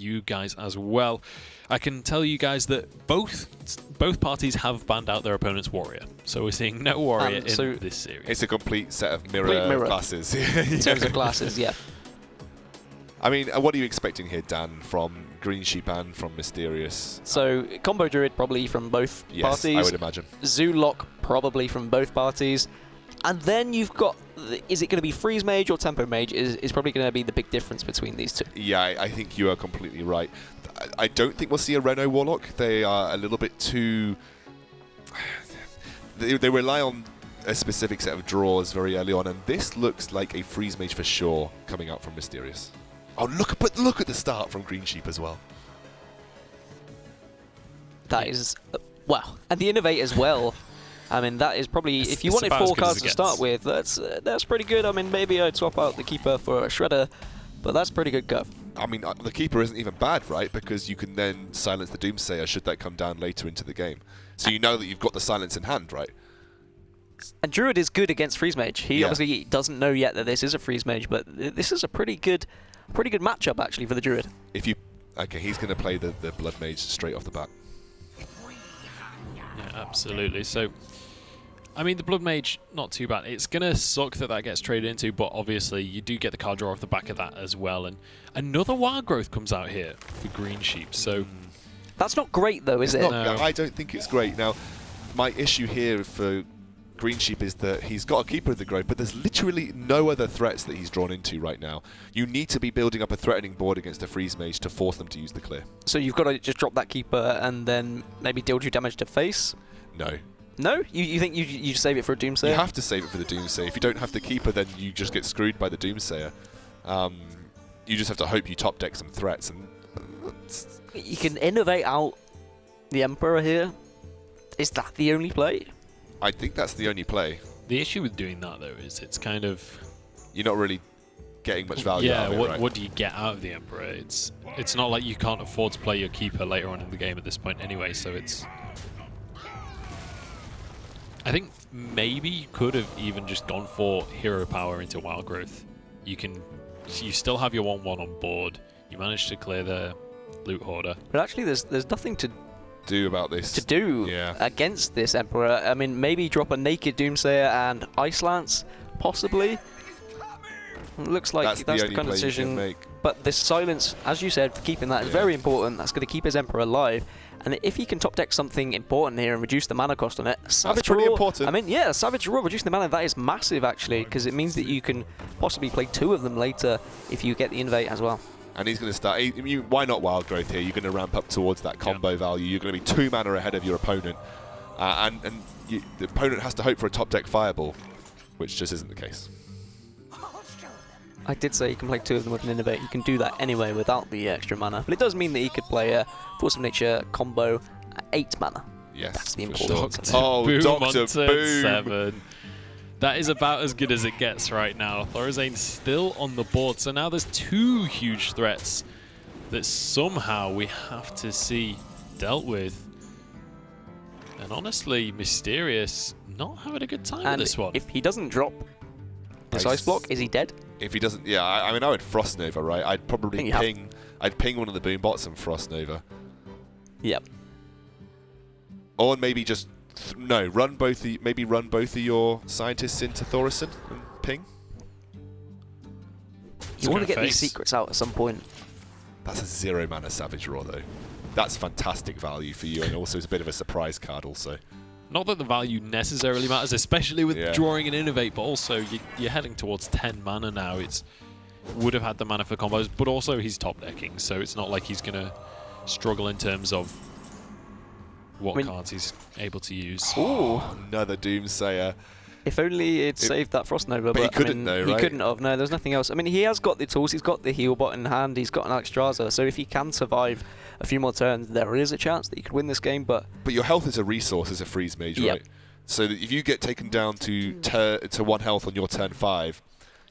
you guys as well. I can tell you guys that both parties have banned out their opponent's warrior, so we're seeing no warrior in this series. It's a complete set of mirror classes. In terms of classes, yeah. I mean, what are you expecting here, Dan, from GreenSheep and from Mysterious? So, Combo Druid probably from both parties. Yes, I would imagine. Zoolock probably from both parties. And then you've got, is it going to be Freeze Mage or Tempo Mage is probably going to be the big difference between these two. Yeah, I think you are completely right. I don't think we'll see a Reno Warlock. They are a little bit too... They rely on a specific set of draws very early on, and this looks like a Freeze Mage for sure coming out from Mysterious. Oh, look at the start from GreenSheep as well. That is... wow. And the Innovate as well. I mean, that is probably... If you wanted 4 cards to start with, that's pretty good. I mean, maybe I'd swap out the Keeper for a Shredder, but that's pretty good curve. I mean, the Keeper isn't even bad, right? Because you can then silence the Doomsayer should that come down later into the game. So you know that you've got the silence in hand, right? And Druid is good against Freeze Mage. He obviously doesn't know yet that this is a Freeze Mage, but this is a pretty good matchup, actually, for the Druid. Okay, he's going to play the Blood Mage straight off the bat. Yeah, absolutely. So, I mean, the Blood Mage, not too bad. It's going to suck that gets traded into, but obviously you do get the card draw off the back of that as well. And another Wild Growth comes out here for GreenSheep, so... That's not great, though, is it? No. I don't think it's great. Now, my issue here for GreenSheep is that he's got a Keeper of the Grove, but there's literally no other threats that he's drawn into right now. You need to be building up a threatening board against a Freeze Mage to force them to use the clear. So you've got to just drop that Keeper and then maybe deal you damage to face? No. No? You think you save it for a Doomsayer? You have to save it for the Doomsayer. If you don't have the Keeper, then you just get screwed by the Doomsayer. You just have to hope you top deck some threats. And you can innovate out the Emperor here. Is that the only play? I think that's the only play. The issue with doing that, though, is it's kind of... You're not really getting much value out of it, right? What do you get out of the Emperor? It's not like you can't afford to play your Keeper later on in the game at this point anyway, so it's... I think maybe you could have even just gone for Hero Power into Wild Growth. You still have your 1/1 on board. You managed to clear the Loot Hoarder. But actually, there's nothing to do about this. To do against this Emperor. I mean, maybe drop a Naked Doomsayer and Ice Lance, possibly. It looks like that's the kind of decision. But this silence, as you said, for keeping that is very important. That's going to keep his Emperor alive. And if he can top deck something important here and reduce the mana cost on it, Savage Roar, important. I mean, yeah, Savage Roar reducing the mana, that is massive actually, because it means that you can possibly play 2 of them later if you get the Innovate as well. And he's going to start... why not Wild Growth here? You're going to ramp up towards that combo value. You're going to be 2 mana ahead of your opponent. And the opponent has to hope for a top deck Fireball, which just isn't the case. I did say you can play 2 of them with an Innovate. You can do that anyway without the extra mana. But it does mean that he could play a Force of Nature combo at 8 mana. Yes, that's the important. Oh, Dr. Boom! 7. That is about as good as it gets right now. Thorazane still on the board. So now there's 2 huge threats that somehow we have to see dealt with. And honestly, Mysterious not having a good time with this one. If he doesn't drop this Ice Block, is he dead? If he doesn't, yeah, I mean, I would Frost Nova, right? I'd probably ping. I'd ping one of the Boom Bots and Frost Nova. Yep. Or maybe just run both of your scientists into Thorison and ping. You want to get these secrets out at some point. That's a 0 mana Savage Roar though. That's fantastic value for you, and also it's a bit of a surprise card also. Not that the value necessarily matters, especially with drawing an Innovate, but also you're heading towards 10 mana now. It would have had the mana for combos, but also he's top decking, so it's not like he's going to struggle in terms of what cards he's able to use. Ooh, another Doomsayer. If only it saved that Frost Nova, but he couldn't though, right? He couldn't have, no, there's nothing else. I mean, he has got the tools, he's got the heal bot in hand, he's got an Alexstrasza, so if he can survive a few more turns, there is a chance that he could win this game, but... But your health is a resource as a Freeze Mage, right? So that if you get taken down to 1 health on your turn 5,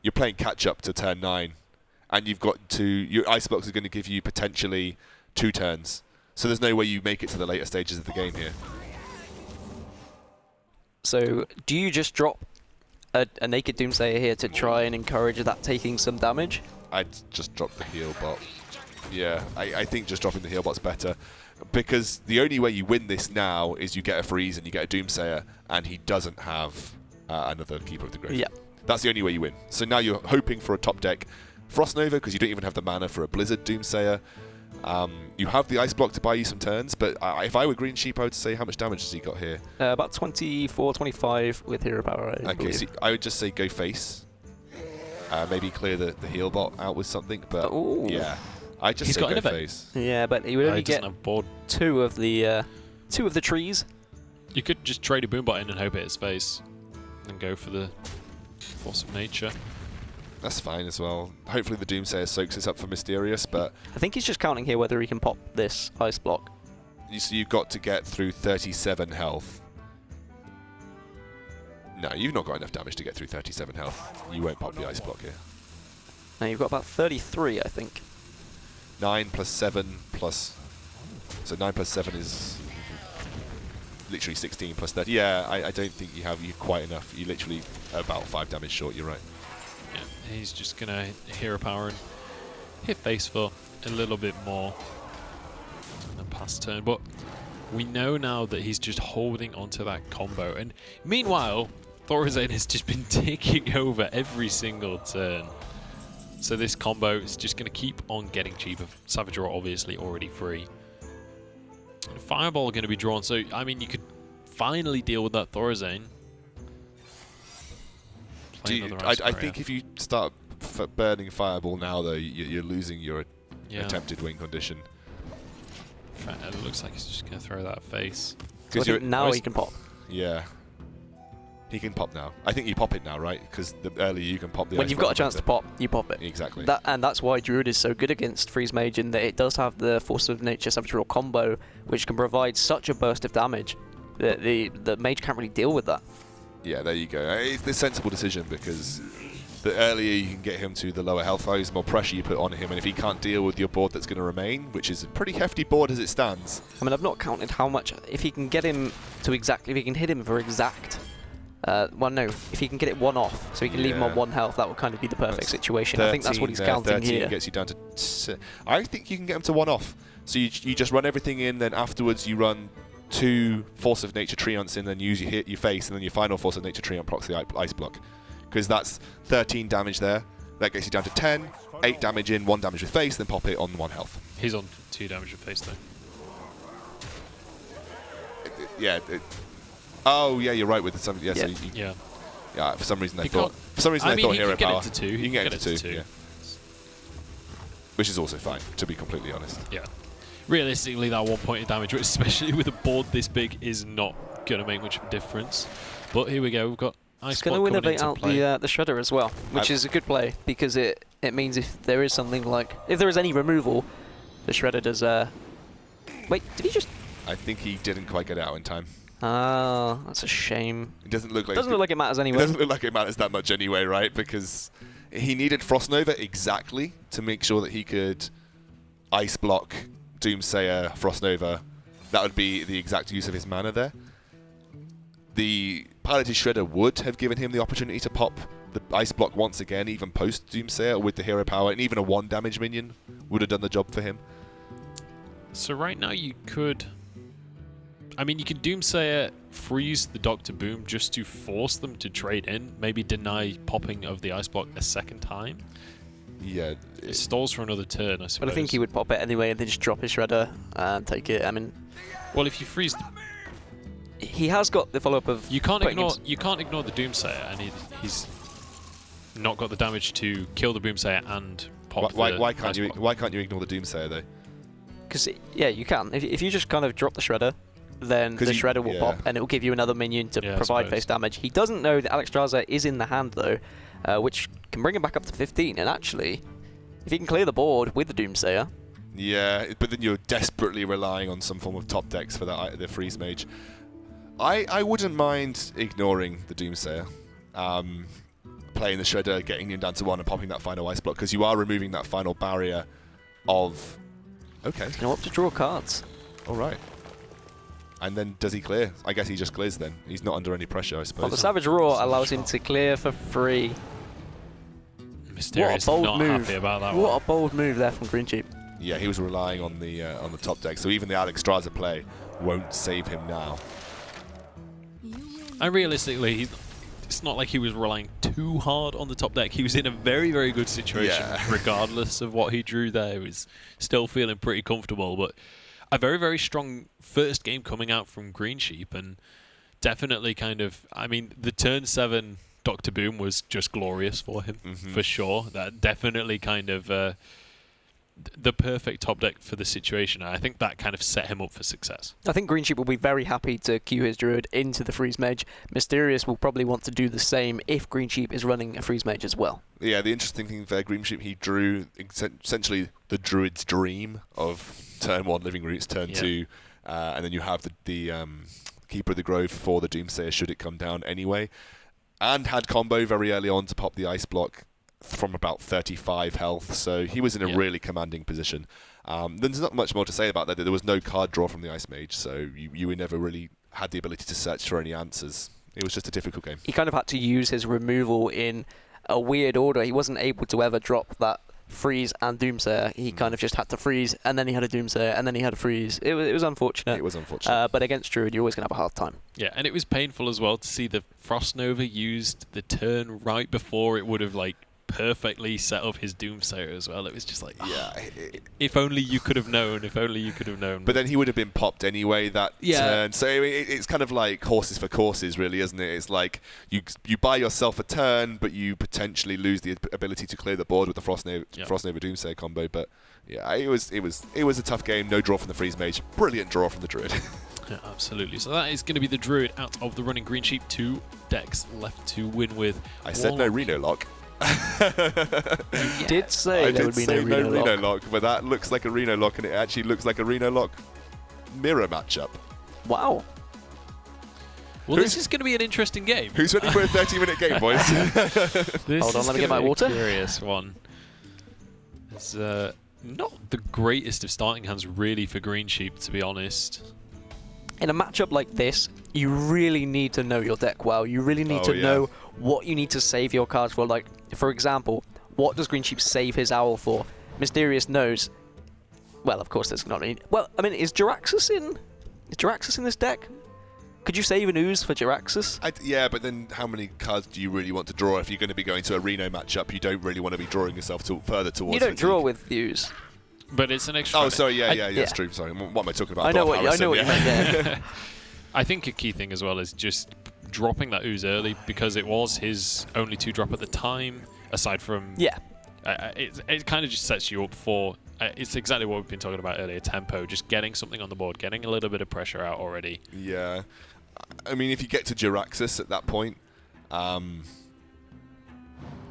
you're playing catch-up to turn 9, and you've got to... Your Icebox is going to give you potentially 2 turns. So there's no way you make it to the later stages of the game here. So, do you just drop a Naked Doomsayer here to try and encourage that taking some damage? I'd just drop the heal bot. Yeah, I think just dropping the heal bot's better. Because the only way you win this now is you get a freeze and you get a Doomsayer, and he doesn't have another Keeper of the Grave. Yeah. That's the only way you win. So now you're hoping for a top deck Frost Nova, because you don't even have the mana for a Blizzard Doomsayer. You have the Ice Block to buy you some turns, but if I were GreenSheep, I would say how much damage has he got here? About 24, 25 with Hero Power, I believe. So I would just say go face. Maybe clear the heal bot out with something, but yeah. I just say go face. Yeah, but he would only get two of the trees. You could just trade a Boombot in and hope it hits face, and go for the Force of Nature. That's fine as well. Hopefully the Doomsayer soaks this up for Mysterious, but I think he's just counting here whether he can pop this Ice Block. You've got to get through 37 health. No, you've not got enough damage to get through 37 health. You won't pop the Ice Block here. Now you've got about 33, I think. 9 plus 7 plus... So 9 plus 7 is literally 16 plus 30. Yeah, I don't think you have quite enough. You literally are about 5 damage short, you're right. Yeah, he's just going to Hero Power and hit face for a little bit more in the past turn. But we know now that he's just holding onto that combo. And meanwhile, Thorazane has just been taking over every single turn. So this combo is just going to keep on getting cheaper. Savage Roar obviously already free. And Fireball going to be drawn. So, I mean, you could finally deal with that Thorazane. I think if you start burning Fireball now, though, you're losing your attempted win condition. It looks like he's just going to throw that face. Now he can pop. Yeah. He can pop now. I think you pop it now, right? Because the earlier you can pop the when you've got a chance to pop, you pop it. Exactly. And that's why Druid is so good against Freeze Mage, in that it does have the Force of Nature Savage Roar combo, which can provide such a burst of damage that the Mage can't really deal with that. Yeah, there you go. It's a sensible decision, because the earlier you can get him to the lower health values, the more pressure you put on him, and if he can't deal with your board that's going to remain, which is a pretty hefty board as it stands. I mean, I've not counted how much, if he can get him to exactly, if he can hit him for exact, well, no, if he can get it one off, so he can leave him on 1 health, that would kind of be the perfect situation. 13, I think that's what he's counting 13 here. Gets you down to I think you can get him to 1 off. So you just run everything in, then afterwards you run 2 Force of Nature Treants in, then use your face, and then your final Force of Nature Treant procs the Ice Block. Because that's 13 damage there. That gets you down to 10, 8 damage in, 1 damage with face, then pop it on 1 health. He's on 2 damage with face, though. Oh yeah, you're right with some. Yeah, so yeah. For some reason I thought Hero Power. You can get it to 2. Yeah. Which is also fine, to be completely honest. Yeah. Realistically, that 1 point of damage, especially with a board this big, is not going to make much of a difference. But here we go. We've got Ice Block coming into play. It's going to innovate out the Shredder as well, which is a good play, because it means if there is something like, if there is any removal, the Shredder does. Wait, did he just? I think he didn't quite get it out in time. Ah, that's a shame. It doesn't look like it matters anyway. It doesn't look like it matters that much anyway, right? Because he needed Frost Nova exactly to make sure that he could Ice Block, Doomsayer, Frost Nova. That would be the exact use of his mana there. The Piloted Shredder would have given him the opportunity to pop the Ice Block once again, even post Doomsayer with the Hero Power, and even a 1 damage minion would have done the job for him. So right now you could... I mean, you can Doomsayer freeze the Doctor Boom just to force them to trade in, maybe deny popping of the Ice Block a second time. Yeah. It stalls for another turn, I suppose. But I think he would pop it anyway and then just drop his Shredder and take it. I mean... Well, if you freeze... He has got the follow-up of... You can't ignore the Doomsayer, and he's not got the damage to kill the Doomsayer and pop why can't you ignore the Doomsayer, though? Because, yeah, you can. If you just kind of drop the Shredder, then the Shredder will pop, and it will give you another minion to provide face damage. He doesn't know that Alexstrasza is in the hand, though, which can bring him back up to 15. And actually, if he can clear the board with the Doomsayer... Yeah, but then you're desperately relying on some form of top decks for the Freeze Mage. I wouldn't mind ignoring the Doomsayer, playing the Shredder, getting him down to 1 and popping that final Ice Block, because you are removing that final barrier of... Okay. You know what, to draw cards. All right. And then does he clear? I guess he just clears then. He's not under any pressure, I suppose. Well, the Savage Roar allows him to clear for free. Mysterious, what a bold not move. Happy about that what one. A bold move there from GreenSheep. Yeah, he was relying on the top deck, so even the Alexstrasza play won't save him now. And realistically, it's not like he was relying too hard on the top deck. He was in a very, very good situation, regardless of what he drew there. He was still feeling pretty comfortable, but a very, very strong first game coming out from GreenSheep, and definitely kind of, I mean, the turn 7 Dr. Boom was just glorious for him, for sure. That definitely kind of the perfect top deck for the situation. I think that kind of set him up for success. I think GreenSheep will be very happy to queue his Druid into the Freeze Mage. Mysterious will probably want to do the same if GreenSheep is running a Freeze Mage as well. Yeah, the interesting thing for GreenSheep, he drew essentially the Druid's dream of turn 1 Living Roots, turn 2, and then you have the Keeper of the Grove for the Doomsayer should it come down anyway, and had combo very early on to pop the Ice Block from about 35 health, so he was in a really commanding position. There's not much more to say about that. There was no card draw from the Ice Mage, so you never really had the ability to search for any answers. It was just a difficult game. He kind of had to use his removal in a weird order. He wasn't able to ever drop that freeze and Doomsayer. He kind of just had to freeze, and then he had a Doomsayer, and then he had a freeze. It was unfortunate. It was unfortunate. But against Druid, you're always going to have a hard time. Yeah, and it was painful as well to see the Frost Nova used the turn right before it would have like perfectly set up his Doomsayer as well. It was just like, if only you could have known, if only you could have known. But then he would have been popped anyway that turn. So it's kind of like horses for courses, really, isn't it? It's like you buy yourself a turn, but you potentially lose the ability to clear the board with the Frost Nova Doomsayer combo. But yeah, it was a tough game. No draw from the Freeze Mage. Brilliant draw from the Druid. Yeah, absolutely. So that is going to be the Druid out of the running. GreenSheep, 2 decks left to win with. I said no Reno lock. You did say there would be no Reno lock, but that looks like a Reno lock, and it actually looks like a Reno lock mirror matchup. Wow. Well, this is going to be an interesting game. Who's ready for a 30-minute game, boys? Hold on, let me get my water. Curious one. It's not the greatest of starting hands, really, for GreenSheep, to be honest. In a matchup like this, you really need to know your deck well. You really need to know what you need to save your cards for. Like, for example, what does GreenSheep save his Owl for? Mysterious knows. Well, of course, there's not any. Well, I mean, is Jiraxxus in this deck? Could you save an Ooze for Jiraxxus? Yeah, but then how many cards do you really want to draw if you're going to be going to a Reno matchup? You don't really want to be drawing yourself further towards. You don't draw with Ooze. But it's an extra. Oh, sorry, yeah, that's true. Sorry, what am I talking about? I know what you meant. I think a key thing as well is just dropping that Ooze early, because it was his only 2-drop at the time, aside from... Yeah. It kind of just sets you up for... it's exactly what we've been talking about earlier, tempo, just getting something on the board, getting a little bit of pressure out already. Yeah. I mean, if you get to Jiraxxus at that point,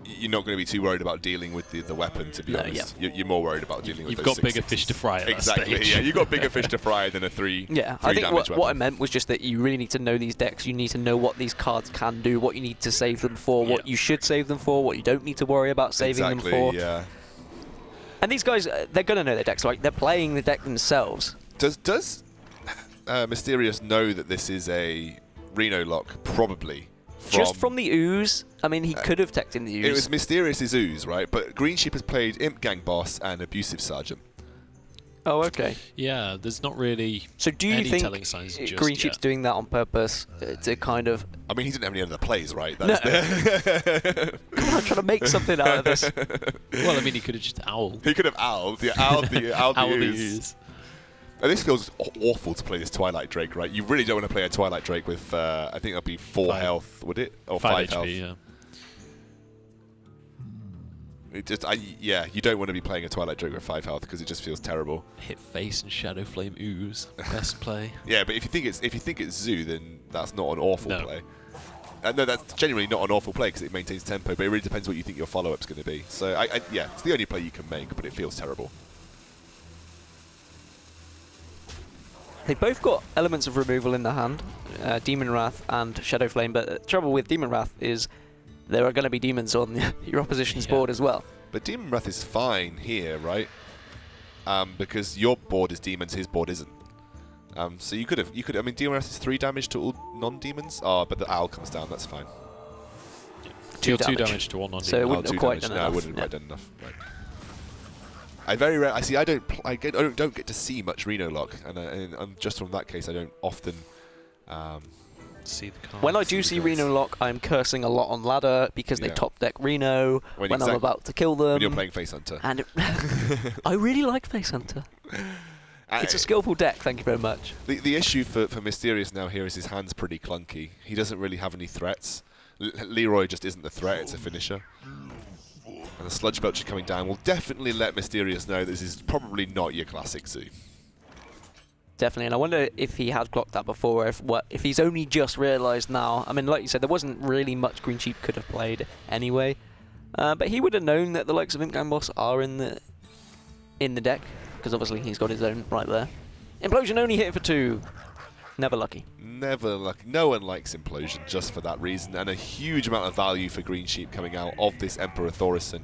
you're not going to be too worried about dealing with the weapon, to be honest. Yeah. You're more worried about dealing with those those 6/6s. You've got bigger fish to fry at exactly, that stage. Yeah, you've got bigger fish to fry than a 3 Yeah, I think what I meant was just that you really need to know these decks. You need to know what these cards can do, what you need to save them for, what you should save them for, what you don't need to worry about saving them for. Yeah. And these guys, they're going to know their decks, right? They're playing the deck themselves. Does Mysterious know that this is a Reno lock? Probably. Just from the Ooze, I mean, he could have teched in the Ooze. It was Mysterious's Ooze, right? But GreenSheep has played Imp Gang Boss and Abusive Sergeant. Oh, okay. Yeah, there's not really So do you any think telling signs just GreenSheep's yet. doing that on purpose to kind of... I mean, he didn't have any other plays, right? No. Come on, I'm trying to make something out of this. Well, I mean, he could have just owled. He could have owled the Ooze. And this feels awful to play this Twilight Drake, right? You really don't want to play a Twilight Drake with, I think that'll be 4 health, would it? Or 5 HP, health. yeah. It just, you don't want to be playing a Twilight Drake with 5 health because it just feels terrible. Hit face and Shadow Flame Ooze, best play. Yeah, but if you think it's Zoo, then that's not an awful play. No, that's genuinely not an awful play because it maintains tempo, but it really depends what you think your follow-up's going to be. So, yeah, it's the only play you can make, but it feels terrible. They've both got elements of removal in their hand, Demon Wrath and Shadow Flame, but the trouble with Demon Wrath is there are going to be demons on your opposition's board as well. But Demon Wrath is fine here, right? Because your board is demons, his board isn't. So you could, I mean, Demon Wrath is 3 damage to all non-demons. Oh, but the owl comes down, that's fine. Deal 2 damage to all non-demons. So it wouldn't have quite done enough. No, it enough. wouldn't have quite done enough. Right. I don't get to see much Reno lock, and just from that case, I don't often see the cards. When I do see Reno lock, I'm cursing a lot on ladder because they top deck Reno when I'm about to kill them. When you're playing Face Hunter. And I really like Face Hunter. It's a skillful deck, thank you very much. The issue for Mysterious now here is his hand's pretty clunky. He doesn't really have any threats. Leroy just isn't the threat, it's a finisher. And the Sludge Belcher coming down will definitely let Mysterious know this is probably not your classic Zoo. Definitely, and I wonder if he had clocked that before, or if he's only just realised now. I mean, like you said, there wasn't really much GreenSheep could have played anyway. But he would have known that the likes of Imp Gang Boss are in the deck, because obviously he's got his own right there. Implosion only hit for 2. Never lucky. Never lucky. No one likes Implosion just for that reason, and a huge amount of value for GreenSheep coming out of this Emperor Thaurissan.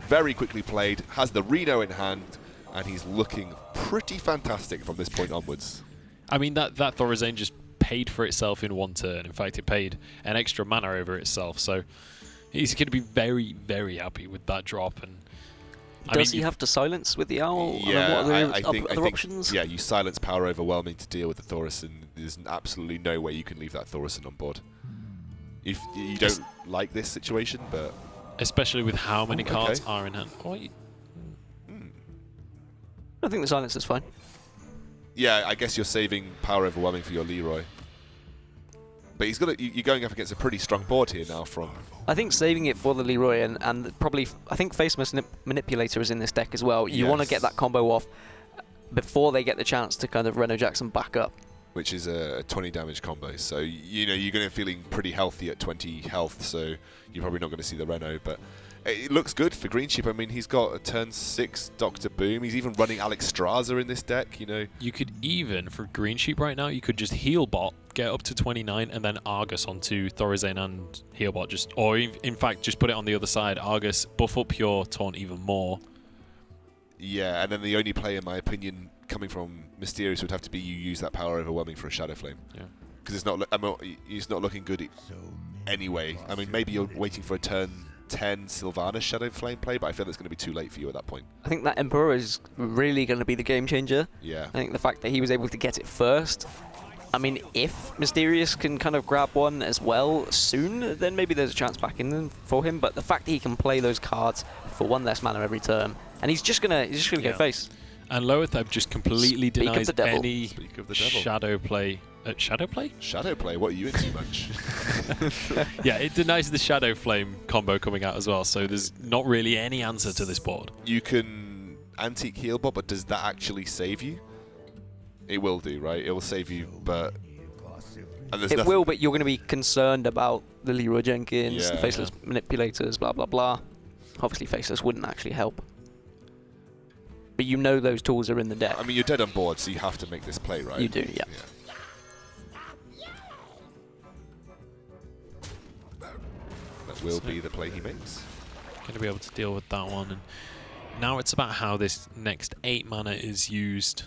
Very quickly played, has the Reno in hand, and he's looking pretty fantastic from this point onwards. I mean, that Thorazane just paid for itself in one turn. In fact, it paid an extra mana over itself, so he's going to be very, very happy with that drop. And Does he have to silence with the Owl? Yeah, I mean, what other options? Yeah, you silence Power Overwhelming to deal with the Thaurissan. There's absolutely no way you can leave that Thaurissan on board. If you don't like this situation, but... Especially with how many cards are in hand. I think the silence is fine. Yeah, I guess you're saving Power Overwhelming for your Leroy. But he's got you're going up against a pretty strong board here now from... I think saving it for the Leroy and probably... I think Face Manipulator is in this deck as well. You want to get that combo off before they get the chance to kind of Reno Jackson back up. Which is a 20 damage combo. So, you know, you're going to be feeling pretty healthy at 20 health, so you're probably not going to see the Reno. But it looks good for GreenSheep. I mean, he's got a turn 6 Dr. Boom. He's even running Alex Straza in this deck, you know. You could even, for GreenSheep right now, you could just heal bot, get up to 29, and then Argus onto Thorazane and heal bot. Or in fact, just put it on the other side. Argus, buff up your taunt even more. Yeah, and then the only play, in my opinion, coming from Mysterious would have to be you use that Power Overwhelming for a Shadow Flame. Yeah. Because it's not looking good anyway. I mean, maybe you're waiting for a turn 10 Sylvanas Shadow Flame play, but I feel it's going to be too late for you at that point. I think that Emperor is really going to be the game changer. Yeah. I think the fact that he was able to get it first. I mean, if Mysterious can kind of grab one as well soon, then maybe there's a chance back in for him. But the fact that he can play those cards for 1 less mana every turn, and he's just gonna go face. And Loetheb just completely denies any shadow play. Shadow play? Shadow play? What are you into much? Yeah, it denies the Shadow Flame combo coming out as well, so there's not really any answer to this board. You can Antique Heal Bot, but does that actually save you? It will do, right? It will save you, but... It will, but you're going to be concerned about the Leroy Jenkins, the Faceless Manipulators, blah, blah, blah. Obviously, Faceless wouldn't actually help. But you know those tools are in the deck. I mean, you're dead on board, so you have to make this play, right? You do, yeah. That will be the play he makes. Going to be able to deal with that one. And now it's about how this next 8 mana is used.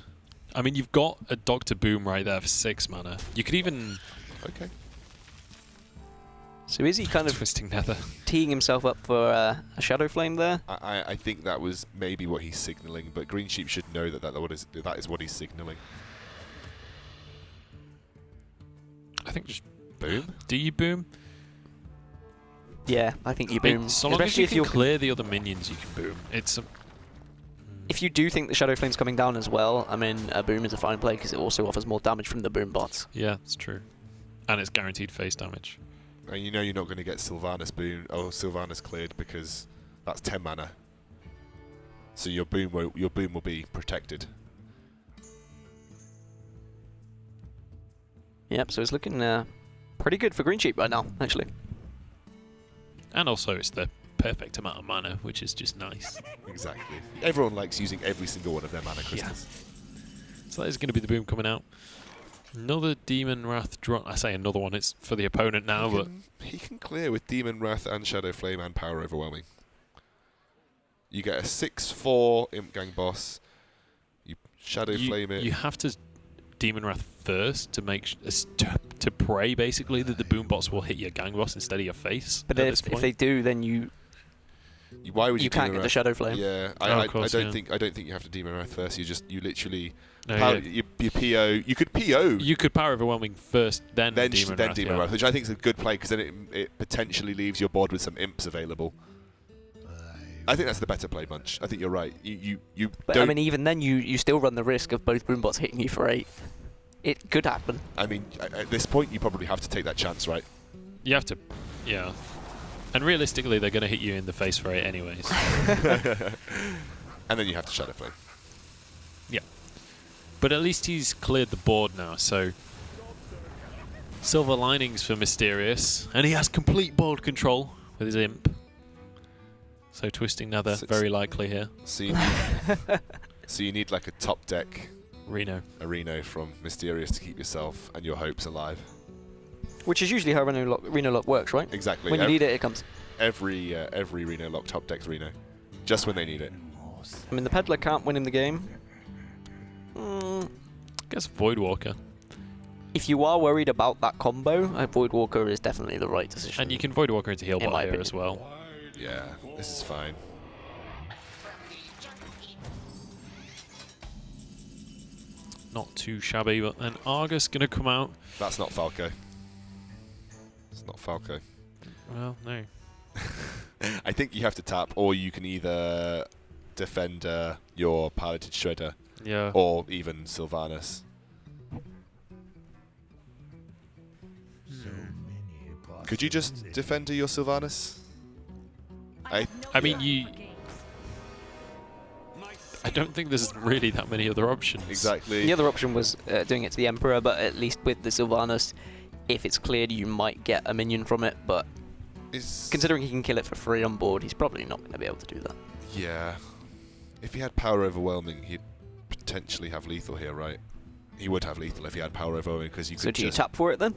I mean, you've got a Dr. Boom right there for 6 mana. You could even... Okay. So is he kind of Twisting Nether, teeing himself up for a Shadow Flame there? I think that was maybe what he's signaling, but GreenSheep should know that that is what he's signaling. I think just boom. Do you boom? Yeah, I think you boom. So long as you can clear the other minions, you can boom. It's if you do think the Shadow Flame's coming down as well, I mean, a boom is a fine play because it also offers more damage from the boom bots. Yeah, it's true. And it's guaranteed face damage. And you know you're not going to get Sylvanas boom Sylvanas cleared because that's 10 mana. So your boom will be protected. Yep, so it's looking pretty good for GreenSheep right now, actually. And also it's the perfect amount of mana, which is just nice. Exactly. Everyone likes using every single one of their mana crystals. Yeah. So that is going to be the boom coming out. Another Demon Wrath drop. I say another one, it's for the opponent now, but he can clear with Demon Wrath and Shadow Flame and Power Overwhelming. You get a 6/4 Imp Gang boss. You Shadow Flame it. You have to Demon Wrath first to make to pray basically that the boom bots will hit your gang boss instead of your face. But if they do, then you Why would you can't get the Shadow Flame. Yeah, I don't think you have to Demon Wrath first. You literally you PO. You could PO. You could Power Overwhelming first, then Demon Wrath, which I think is a good play because then it potentially leaves your board with some imps available. I think that's the better play, Munch. I think you're right. But I mean, even then, you still run the risk of both Boombots hitting you for 8. It could happen. I mean, at this point, you probably have to take that chance, right? You have to, yeah. And realistically, they're going to hit you in the face for 8 anyways. And then you have to Shadow Flame. Yeah. But at least he's cleared the board now, so silver linings for Mysterious. And he has complete board control with his imp. So Twisting Nether, very likely here. So you need like a top deck Reno from Mysterious to keep yourself and your hopes alive. Which is usually how Reno Lock works, right? Exactly. When you need it, it comes. Every Reno Lock top decks Reno. Just when they need it. I mean, the Peddler can't win in the game. I guess Voidwalker. If you are worried about that combo, Voidwalker is definitely the right decision. And you can Voidwalker into heal bot here as well. Yeah, this is fine. Not too shabby, but then Argus going to come out. That's not Falco. It's not Falco. Well, no. I think you have to tap, or you can either defend your Piloted Shredder, or even Sylvanas. Could you just defend your Sylvanas? I mean, I don't think there's really that many other options. Exactly. The other option was doing it to the Emperor, but at least with the Sylvanas, if it's cleared, you might get a minion from it, but considering he can kill it for free on board, he's probably not going to be able to do that. Yeah. If he had Power Overwhelming, he'd potentially have lethal here, right? He would have lethal if he had Power Overwhelming, because you could. So do you tap for it then?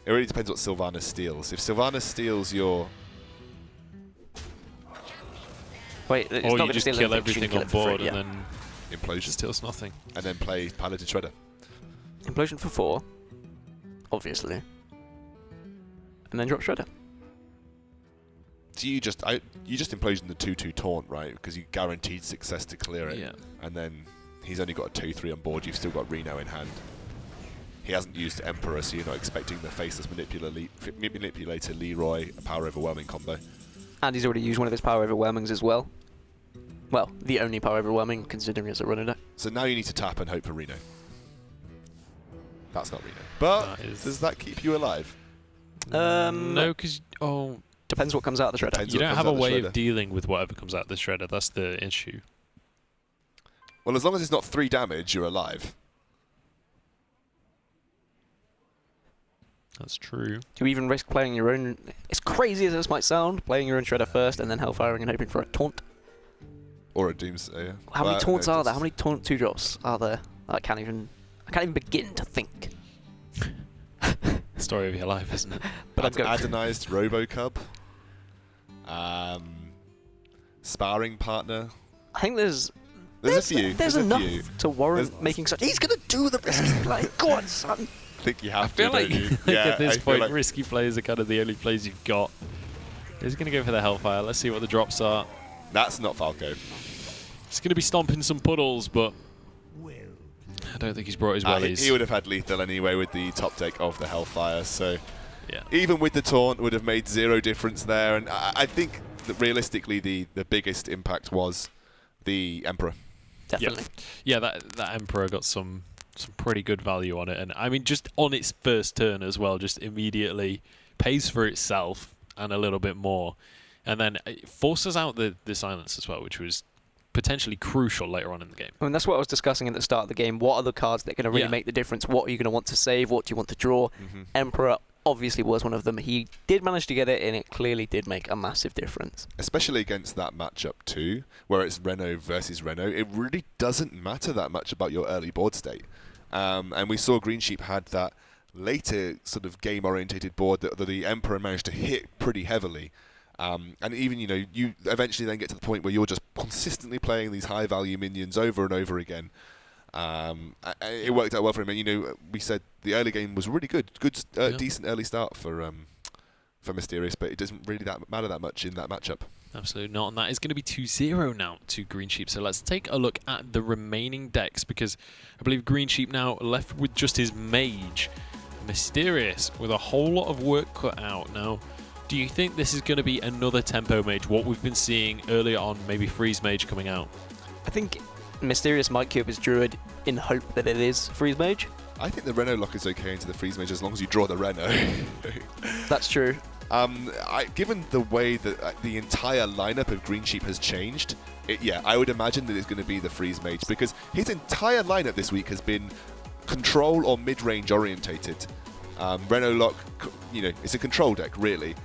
It really depends what Sylvanas steals. If Sylvanas steals your... Wait, it's or not you just kill everything on board and then Implosion steals nothing. And then play Piloted Shredder. Implosion for 4, obviously. And then drop Shredder. So you just Implosion the 2/2 taunt, right? Because you guaranteed success to clear it. Yeah. And then he's only got a 2/3 on board, you've still got Reno in hand. He hasn't used Emperor, so you're not expecting the Faceless Manipulator Leroy Power Overwhelming combo. And he's already used one of his Power Overwhelmings as well. Well, the only Power Overwhelming, considering it's a runner deck. So now you need to tap and hope for Reno. That's not Reno. But does that keep you alive? No, because... Depends what comes out of the Shredder. You don't have a way of dealing with whatever comes out of the Shredder. That's the issue. Well, as long as it's not 3 damage, you're alive. That's true. Do you even risk playing your own... As crazy as this might sound, playing your own Shredder first and then Hellfiring and hoping for a taunt? Or a Doomsayer. How many taunts are there? How many taunt 2-drops are there? I can't even begin to think. Story of your life, isn't it? But Adonized Robocub. Sparring partner. I think there's a few. There's enough to warrant making such... He's going to do the risky play. Go on, son. I think you have I feel to, like, don't you? yeah, at this point, risky plays are kind of the only plays you've got. He's going to go for the Hellfire. Let's see what the drops are. That's not Falco. He's going to be stomping some puddles, but I don't think he's brought his wellies. He would have had lethal anyway with the top deck of the Hellfire, so yeah. Even with the taunt would have made 0 difference there. And I think that realistically the biggest impact was the Emperor. Definitely. Yeah, that Emperor got some pretty good value on it, and I mean just on its first turn as well, just immediately pays for itself and a little bit more, and then it forces out the silence as well, which was potentially crucial later on in the game. I mean, that's what I was discussing at the start of the game. What are the cards that are going to really make the difference? What are you going to want to save? What do you want to draw? Emperor obviously was one of them. He did manage to get it, and it clearly did make a massive difference. Especially against that matchup too, where it's Reno versus Reno. It really doesn't matter that much about your early board state. And we saw GreenSheep had that later sort of game-orientated board that the Emperor managed to hit pretty heavily. And even, you eventually then get to the point where you're just consistently playing these high-value minions over and over again. It worked out well for him. And, we said the early game was really good. Decent early start for for Mysterious, but it doesn't really matter that much in that matchup. Absolutely not, and that is going to be 2-0 now to GreenSheep. So let's take a look at the remaining decks, because I believe GreenSheep now left with just his Mage. Mysterious with a whole lot of work cut out. Now, do you think this is going to be another Tempo Mage, what we've been seeing earlier on, maybe Freeze Mage coming out? I think Mysterious might queue up his Druid in hope that it is Freeze Mage. I think the Reno lock is okay into the Freeze Mage as long as you draw the Reno. That's true. Given the way that the entire lineup of GreenSheep has changed, I would imagine that it's going to be the Freeze Mage, because his entire lineup this week has been control or mid-range orientated. Reno lock, it's a control deck really.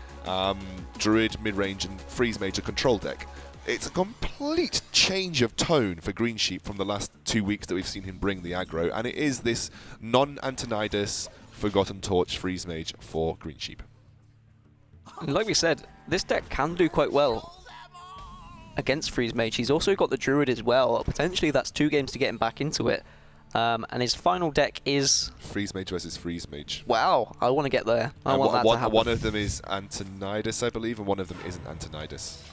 Druid, mid-range, and Freeze Mage a control deck. It's a complete change of tone for GreenSheep from the last 2 weeks that we've seen him bring the aggro, and it is this non-Antonidas Forgotten Torch Freeze Mage for GreenSheep. Like we said, this deck can do quite well against Freeze Mage. He's also got the Druid as well. Potentially that's 2 games to get him back into it. And his final deck is... Freeze Mage versus Freeze Mage. Wow, I want to get there. I want that to happen. One of them is Antonidas, I believe, and one of them isn't Antonidas.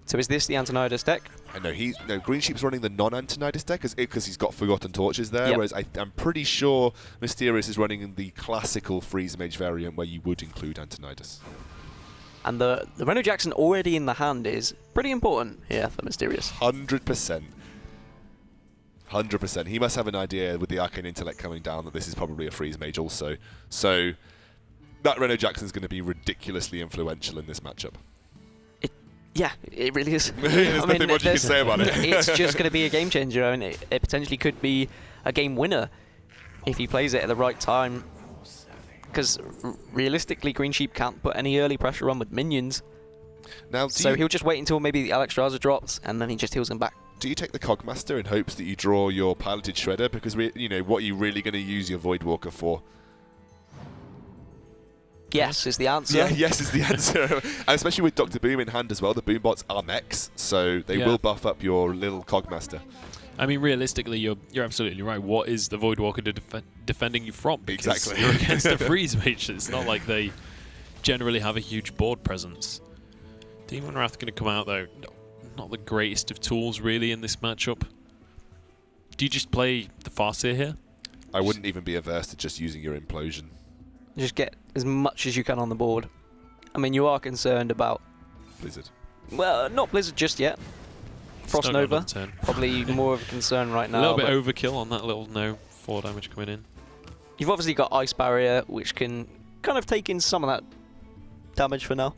So is this the Antonidas deck? I know GreenSheep's running the non-Antonidas deck because he's got Forgotten Torches there, whereas I'm pretty sure Mysterious is running the classical Freeze Mage variant where you would include Antonidas. And the Reno Jackson already in the hand is pretty important here for Mysterious. 100%. 100%. He must have an idea with the Arcane Intellect coming down that this is probably a Freeze Mage also. So that Reno Jackson's going to be ridiculously influential in this matchup. Yeah, it really is. There's nothing much you can say about it. It's just going to be a game changer. I mean, it potentially could be a game winner if he plays it at the right time. Because realistically, GreenSheep can't put any early pressure on with minions. Now, so he'll just wait until maybe the Alexstrasza drops, and then he just heals them back. Do you take the Cogmaster in hopes that you draw your piloted Shredder? Because what are you really going to use your Voidwalker for? Yes is the answer. Yeah, yes is the answer. And especially with Dr. Boom in hand as well, the Boom bots are mechs, so they will buff up your little Cogmaster. I mean, realistically, you're absolutely right. What is the Voidwalker defending you from? Because exactly. You're against a Freeze Mage. It's not like they generally have a huge board presence. Demon Wrath going to come out, though. Not the greatest of tools, really, in this matchup. Do you just play the Farseer here? I wouldn't even be averse to just using your Implosion. Just get as much as you can on the board. I mean, you are concerned about... Blizzard. Well, not Blizzard just yet. Frost Nova, probably more of a concern right now. A little bit overkill on that little 4 damage coming in. You've obviously got Ice Barrier, which can kind of take in some of that damage for now.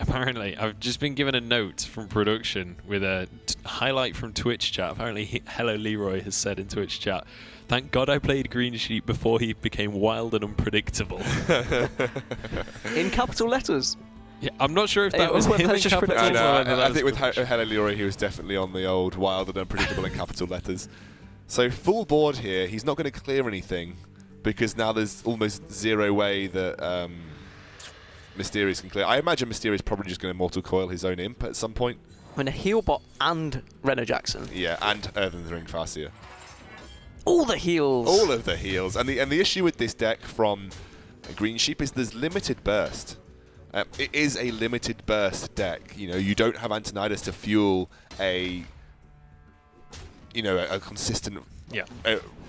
Apparently, I've just been given a note from production with a highlight from Twitch chat. Apparently, Hello Leroy has said in Twitch chat, "Thank God I played GreenSheep before he became wild and unpredictable." In capital letters. Yeah, I'm not sure if that was him in capital letters. I think with Hello Leroy, he was definitely on the old wild and unpredictable in capital letters. So full board here, he's not going to clear anything because now there's almost zero way that Mysterious can clear. I imagine Mysterious probably just going to Mortal Coil his own imp at some point. I mean, a Healbot and Reno Jackson. Yeah, and Earthen Ring Farseer. All the heals. All of the heals. And the issue with this deck from GreenSheep is there's limited burst. It is a limited burst deck. You don't have Antonidas to fuel a consistent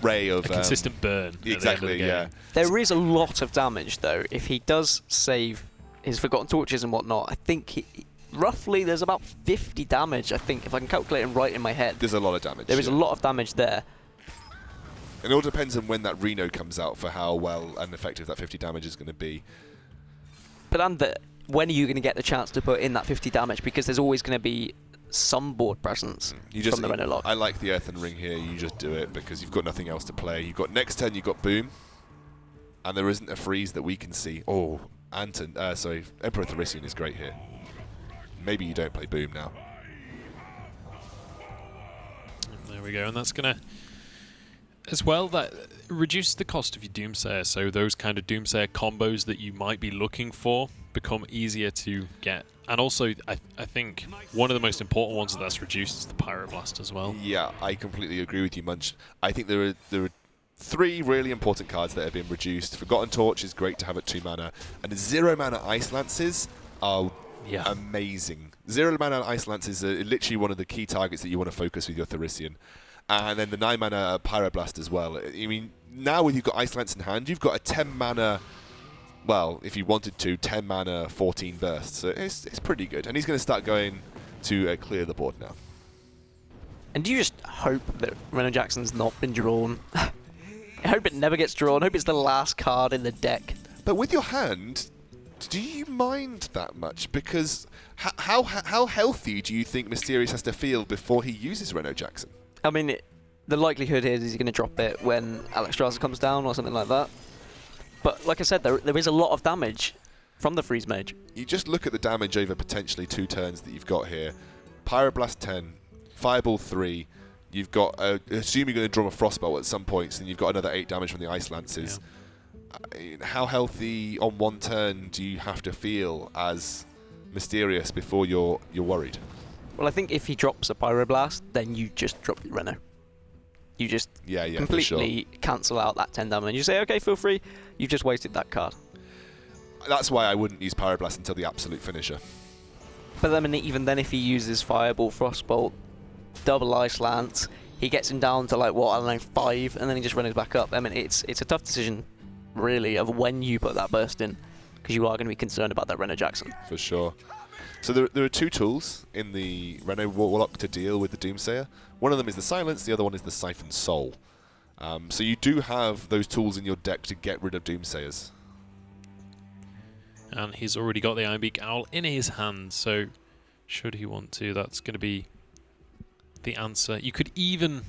ray of... A consistent burn. Exactly, yeah. There is a lot of damage, though. If he does save his Forgotten Torches and whatnot, I think roughly there's about 50 damage, I think, if I can calculate it right in my head. There's a lot of damage. There is a lot of damage there. And it all depends on when that Reno comes out for how well and effective that 50 damage is going to be. But when are you going to get the chance to put in that 50 damage? Because there's always going to be some board presence from the Reno lock. I like the Earthen Ring here. You just do it because you've got nothing else to play. You've got next turn, you've got Boom. And there isn't a freeze that we can see. Oh, Emperor Therissian is great here. Maybe you don't play Boom now. There we go. And that's going to... As well, that reduces the cost of your Doomsayer, so those kind of Doomsayer combos that you might be looking for become easier to get. And also, I think one of the most important ones that's reduced is the Pyroblast as well. Yeah, I completely agree with you, Munch. I think there are 3 really important cards that have been reduced. Forgotten Torch is great to have at 2 mana, and the 0 mana Ice Lances are amazing. 0 mana Ice Lances are literally one of the key targets that you want to focus with your Therissian. And then the 9 mana Pyroblast as well. I mean, now when you've got Ice Lance in hand, you've got a 10 mana, well, if you wanted to, 10 mana 14 burst. So it's pretty good. And he's going to start going to clear the board now. And do you just hope that Reno Jackson's not been drawn? I hope it never gets drawn. I hope it's the last card in the deck. But with your hand, do you mind that much? Because how healthy do you think Mysterious has to feel before he uses Reno Jackson? I mean, the likelihood is he's going to drop it when Alexstrasza comes down or something like that. But like I said, there is a lot of damage from the Freeze Mage. You just look at the damage over potentially 2 turns that you've got here. Pyroblast 10, Fireball 3. You've got, assume you're going to draw a Frostbolt at some points, and you've got another 8 damage from the Ice Lances. Yeah. How healthy on 1 turn do you have to feel as Mysterious before you're worried? Well, I think if he drops a Pyroblast, then you just drop your Reno. You just completely cancel out that 10 damage. You say, okay, feel free. You've just wasted that card. That's why I wouldn't use Pyroblast until the absolute finisher. But then, even then, if he uses Fireball, Frostbolt, double Ice Lance, he gets him down to, like, what, I don't know, 5, and then he just runs back up. I mean, it's a tough decision, really, of when you put that burst in, because you are going to be concerned about that Reno Jackson. For sure. So there are 2 tools in the Reno Warlock to deal with the Doomsayer. One of them is the Silence, the other one is the Siphon Soul. So you do have those tools in your deck to get rid of Doomsayers. And he's already got the Ironbeak Owl in his hand, so should he want to, that's going to be the answer. You could even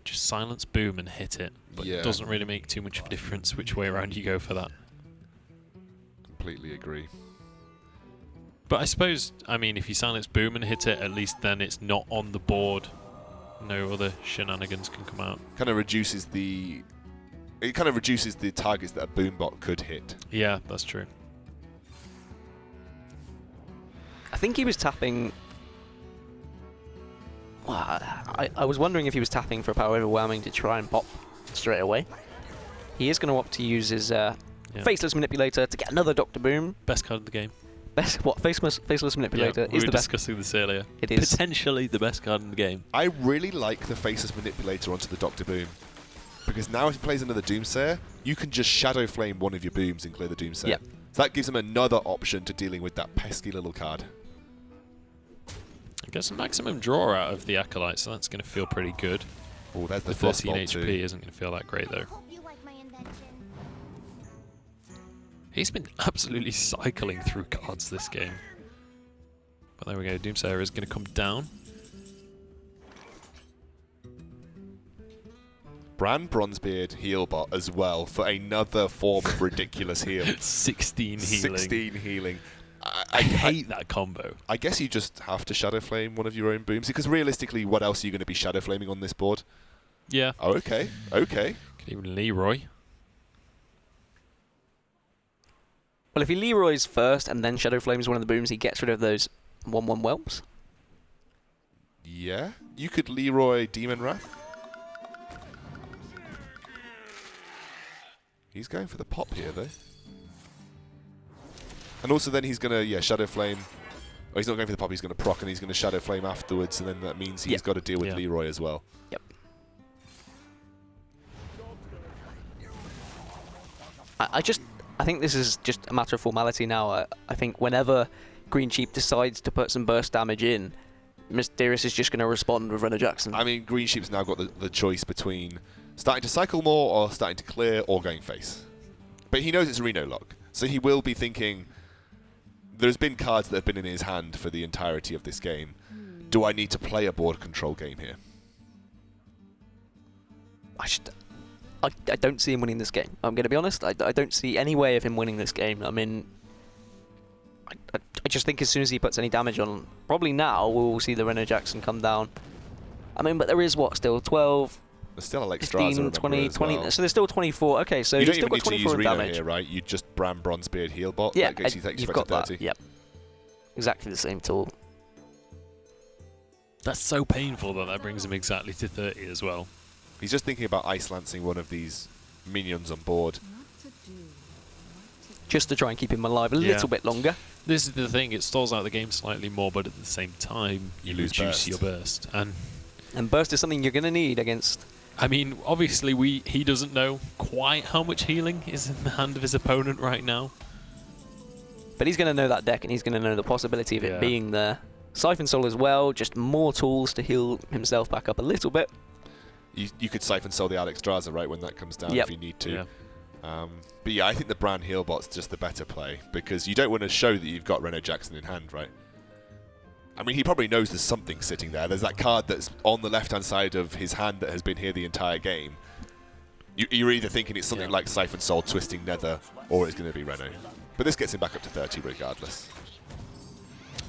just Silence Boom and hit it, but it doesn't really make too much of a difference which way around you go for that. Completely agree. But I suppose, I mean, if you Silence Boom and hit it, at least then it's not on the board. No other shenanigans can come out. Kind of reduces the targets that a Boombot could hit. Yeah, that's true. I think he was tapping. Well, I was wondering if he was tapping for Power Overwhelming to try and pop straight away. He is going to opt to use his Faceless Manipulator to get another Dr. Boom. Best card of the game. Faceless Manipulator is the best. We were discussing this earlier. It is. Potentially the best card in the game. I really like the Faceless Manipulator onto the Dr. Boom. Because now if he plays another Doomsayer, you can just Shadow Flame one of your booms and clear the Doomsayer. Yep. So that gives him another option to dealing with that pesky little card. I get some maximum draw out of the Acolyte, so that's going to feel pretty good. Oh, there's the 13 HP too. isn't going to feel that great, though. He's been absolutely cycling through cards this game. But there we go, Doomsayer is going to come down. Bran Bronzebeard Healbot as well for another form of ridiculous heal. 16 healing. 16 healing. I hate that combo. I guess you just have to Shadow Flame one of your own booms, because realistically, what else are you going to be Shadow Flaming on this board? Yeah. Oh, okay. Okay. Could even Leroy. Well, if he Leroy's first and then Shadow Flames one of the booms, he gets rid of those 1/1 whelps. Yeah. You could Leroy Demon Wrath. He's going for the pop here, though. And also then he's going to, Shadow Flame. Oh, he's not going for the pop, he's going to proc, and he's going to Shadow Flame afterwards, and then that means he's got to deal with Leroy as well. Yep. I think this is just a matter of formality now. I think whenever GreenSheep decides to put some burst damage in, Mysterious is just going to respond with Reno Jackson. I mean, GreenSheep's now got the choice between starting to cycle more or starting to clear or going face. But he knows it's Reno lock, so he will be thinking, there's been cards that have been in his hand for the entirety of this game. Do I need to play a board control game here? I don't see him winning this game. I'm going to be honest. I don't see any way of him winning this game. I mean, I just think as soon as he puts any damage on, probably now we'll see the Reno Jackson come down. I mean, but there is what, still 12, there's still like 15, 20, well. So there's still 24. Okay, so you he's don't still even got need to 24 use Reno damage here, right? You just Bran Bronzebeard Healbot. Yeah, that gets you you've got that. 30. Yep. Exactly the same tool. That's so painful that brings him exactly to 30 as well. He's just thinking about ice-lancing one of these minions on board. Just to try and keep him alive a little bit longer. This is the thing, it stalls out the game slightly more, but at the same time, you lose reduce burst. your burst. And burst is something you're going to need against... I mean, obviously he doesn't know quite how much healing is in the hand of his opponent right now. But he's going to know that deck, and he's going to know the possibility of it being there. Siphon Soul as well, just more tools to heal himself back up a little bit. You could Siphon Soul the Alexstrasza, right, when that comes down if you need to. Yeah. But yeah, I think the Bran Healbot's just the better play, because you don't want to show that you've got Reno Jackson in hand, right? I mean, he probably knows there's something sitting there. There's that card that's on the left-hand side of his hand that has been here the entire game. You're either thinking it's something like Siphon Soul, Twisting Nether, or it's going to be Reno. But this gets him back up to 30 regardless.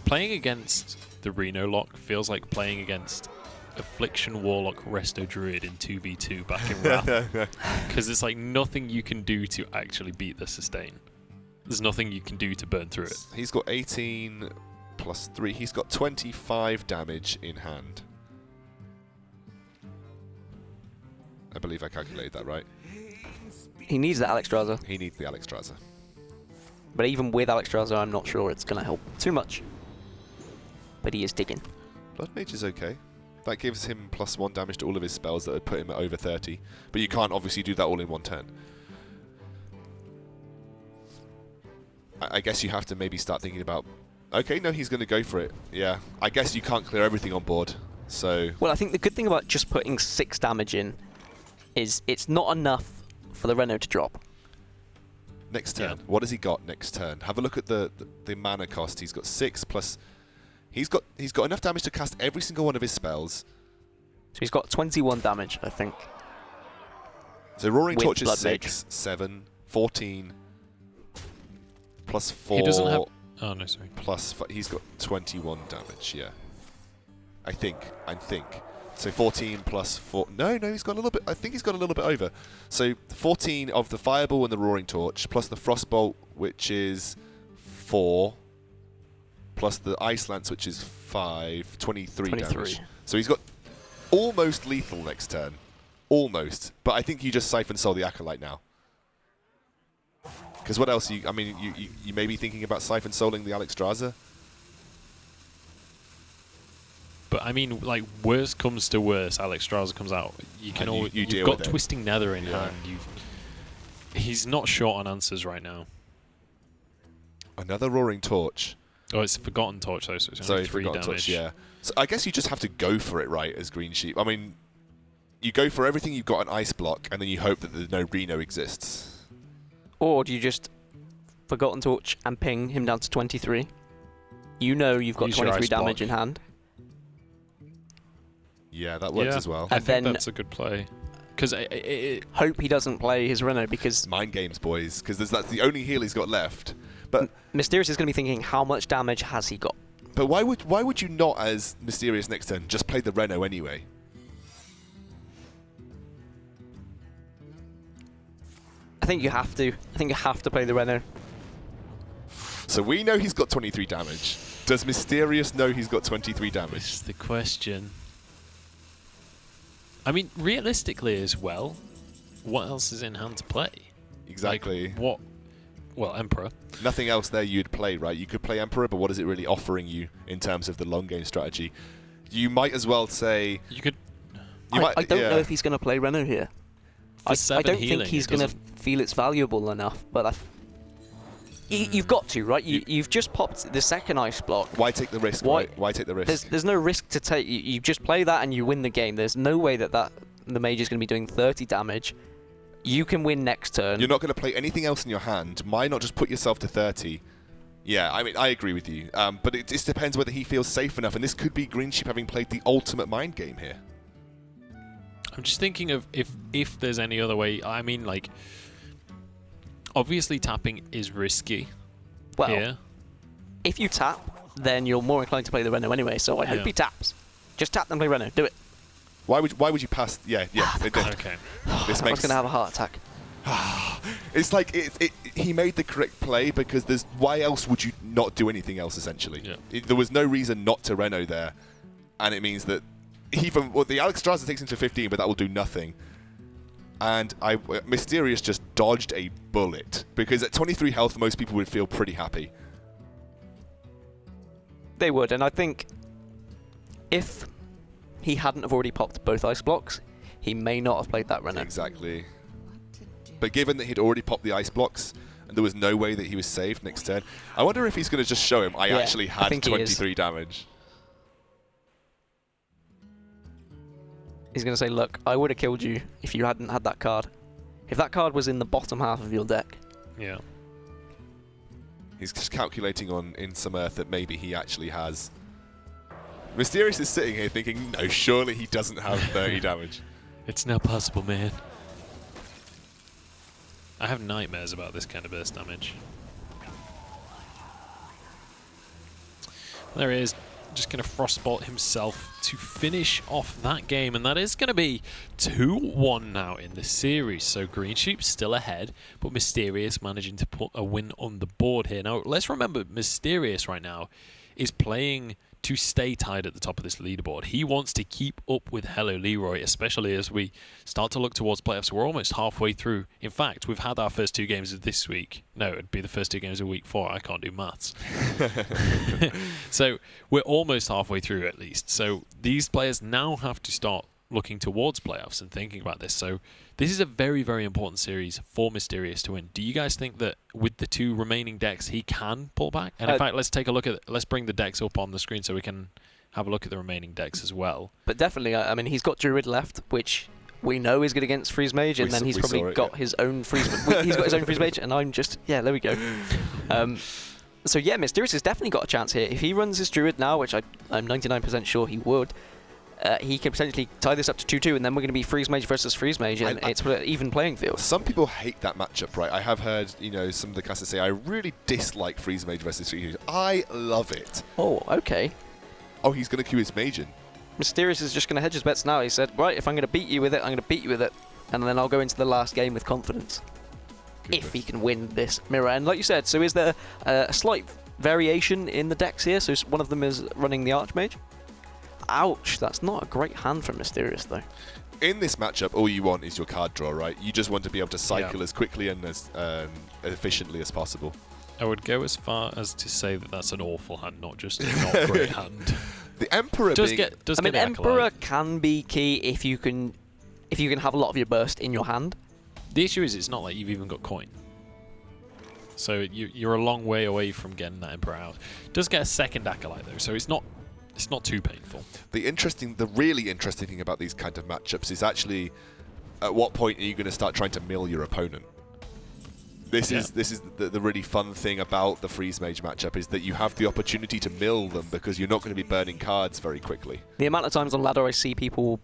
Playing against the Reno lock feels like playing against Affliction Warlock Resto Druid in 2v2 back in Wrath. Because it's like nothing you can do to actually beat the sustain. There's nothing you can do to burn through it. He's got 18 plus 3. He's got 25 damage in hand. I believe I calculated that right. He needs the Alexstrasza. He needs the Alexstrasza. But even with Alexstrasza, I'm not sure it's going to help too much. But he is digging. Blood Mage is okay. That gives him +1 damage to all of his spells that would put him at over 30. But you can't obviously do that all in one turn. I guess you have to maybe start thinking about... Okay, no, he's going to go for it. Yeah. I guess you can't clear everything on board. So... Well, I think the good thing about just putting 6 damage in is it's not enough for the Reno to drop. Next turn. Yeah. What has he got next turn? Have a look at the mana cost. He's got 6 plus... He's got enough damage to cast every single one of his spells. So he's got 21 damage, I think. So Roaring with Torch is Blood 6, Mage. 7, 14, plus 4. He doesn't have... Oh, no, sorry. Plus... He's got 21 damage, yeah. I think. So 14 plus 4... No, he's got a little bit... I think he's got a little bit over. So 14 of the Fireball and the Roaring Torch, plus the Frostbolt, which is 4... plus the Ice Lance, which is 5, 23 damage. So he's got almost lethal next turn. Almost. But I think you just Siphon Soul the Acolyte now. Because what else? I mean, you may be thinking about Siphon Souling the Alexstrasza. But I mean, like, worst comes to worst, Alexstrasza comes out. You can always... You've got Twisting Nether in hand. He's not short on answers right now. Another Roaring Torch. Oh, it's Forgotten Torch, though, so it's only 3 damage. Torch, yeah. So I guess you just have to go for it, right, as GreenSheep. I mean, you go for everything you've got an Ice Block, and then you hope that no Reno exists. Or do you just Forgotten Torch and ping him down to 23? You know you've got 23 damage in hand. Yeah, that works as well. I think that's a good play. Because hope he doesn't play his Reno, because... Mind games, boys, because that's the only heal he's got left. But Mysterious is going to be thinking, how much damage has he got? But why would you not, as Mysterious next turn, just play the Reno anyway? I think you have to. I think you have to play the Reno. So we know he's got 23 damage. Does Mysterious know he's got 23 damage? This is the question. I mean, realistically as well, what else is in hand to play? Exactly. Like, what? Well, Emperor. Nothing else there you'd play, right? You could play Emperor, but what is it really offering you in terms of the long game strategy? You might as well say... You could... I don't know if he's going to play Reno here. I don't healing, think he's going to feel it's valuable enough, but you've got to, right? You've just popped the second Ice Block. Why take the risk, right? Why take the risk? There's no risk to take. You just play that and you win the game. There's no way that the mage is going to be doing 30 damage. You can win next turn. You're not going to play anything else in your hand. Why not just put yourself to 30? Yeah, I mean, I agree with you. But it just depends whether he feels safe enough. And this could be GreenSheep having played the ultimate mind game here. I'm just thinking of if there's any other way. I mean, like, obviously tapping is risky. Well, here. If you tap, then you're more inclined to play the Reno anyway. So I hope he taps. Just tap and play Reno. Do it. Why would you pass? Yeah. Okay. This makes... I was going to have a heart attack. It's like he made the correct play, because there's... Why else would you not do anything else, essentially? Yeah. There was no reason not to Reno there, and it means that even well, the Alexstrasza takes him to 15, but that will do nothing. And Mysterious just dodged a bullet, because at 23 health, most people would feel pretty happy. They would, and I think if he hadn't have already popped both ice blocks, he may not have played that Renner. Exactly. But given that he'd already popped the ice blocks, and there was no way that he was saved next turn, I wonder if he's going to just show him, I actually had 23 damage. He's going to say, look, I would have killed you if you hadn't had that card. If that card was in the bottom half of your deck. Yeah. He's just calculating in some earth that maybe he actually has. Mysterious is sitting here thinking, no, surely he doesn't have 30 damage. It's not possible, man. I have nightmares about this kind of burst damage. There he is, just going to Frostbolt himself to finish off that game, and that is going to be 2-1 now in the series. So GreenSheep still ahead, but Mysterious managing to put a win on the board here. Now, let's remember, Mysterious right now is playing to stay tied at the top of this leaderboard. He wants to keep up with Hello Leroy, especially as we start to look towards playoffs. We're almost halfway through. In fact, we've had our first 2 games of this week. No, it'd be the first 2 games of week 4. I can't do maths. So we're almost halfway through at least. So these players now have to start looking towards playoffs and thinking about this. So this is a very, very important series for Mysterious to win. Do you guys think that with the 2 remaining decks, he can pull back? And in fact, let's take a look at let's bring the decks up on the screen so we can have a look at the remaining decks as well. But definitely, I mean, he's got Druid left, which we know is good against Freeze Mage, and then he's probably got his own Freeze. He's got his own Freeze Mage, and I'm just there we go. So yeah, Mysterious has definitely got a chance here. If he runs his Druid now, which I'm 99% sure he would. He can potentially tie this up to 2-2, and then we're going to be Freeze Mage versus Freeze Mage, and it's an even playing field. Some people hate that matchup, right? I have heard, some of the casters say, I really dislike Freeze Mage versus Freeze Mage. I love it. Oh, okay. Oh, he's going to queue his Mage in. Mysterious is just going to hedge his bets now. He said, right, if I'm going to beat you with it, I'm going to beat you with it, and then I'll go into the last game with confidence. Goodness. If he can win this mirror. And like you said, so is there a slight variation in the decks here? So one of them is running the Archmage? Ouch, that's not a great hand from Mysterious, though. In this matchup, all you want is your card draw, right? You just want to be able to cycle as quickly and as efficiently as possible. I would go as far as to say that that's an awful hand, not just a not great hand. The Emperor Emperor can be key if you can have a lot of your burst in your hand. The issue is it's not like you've even got coin. So you're a long way away from getting that Emperor out. Does get a second Acolyte, though, so it's not too painful. The really interesting thing about these kind of matchups is actually at what point are you going to start trying to mill your opponent? This is the really fun thing about the Freeze Mage matchup, is that you have the opportunity to mill them because you're not going to be burning cards very quickly. The amount of times on ladder I see people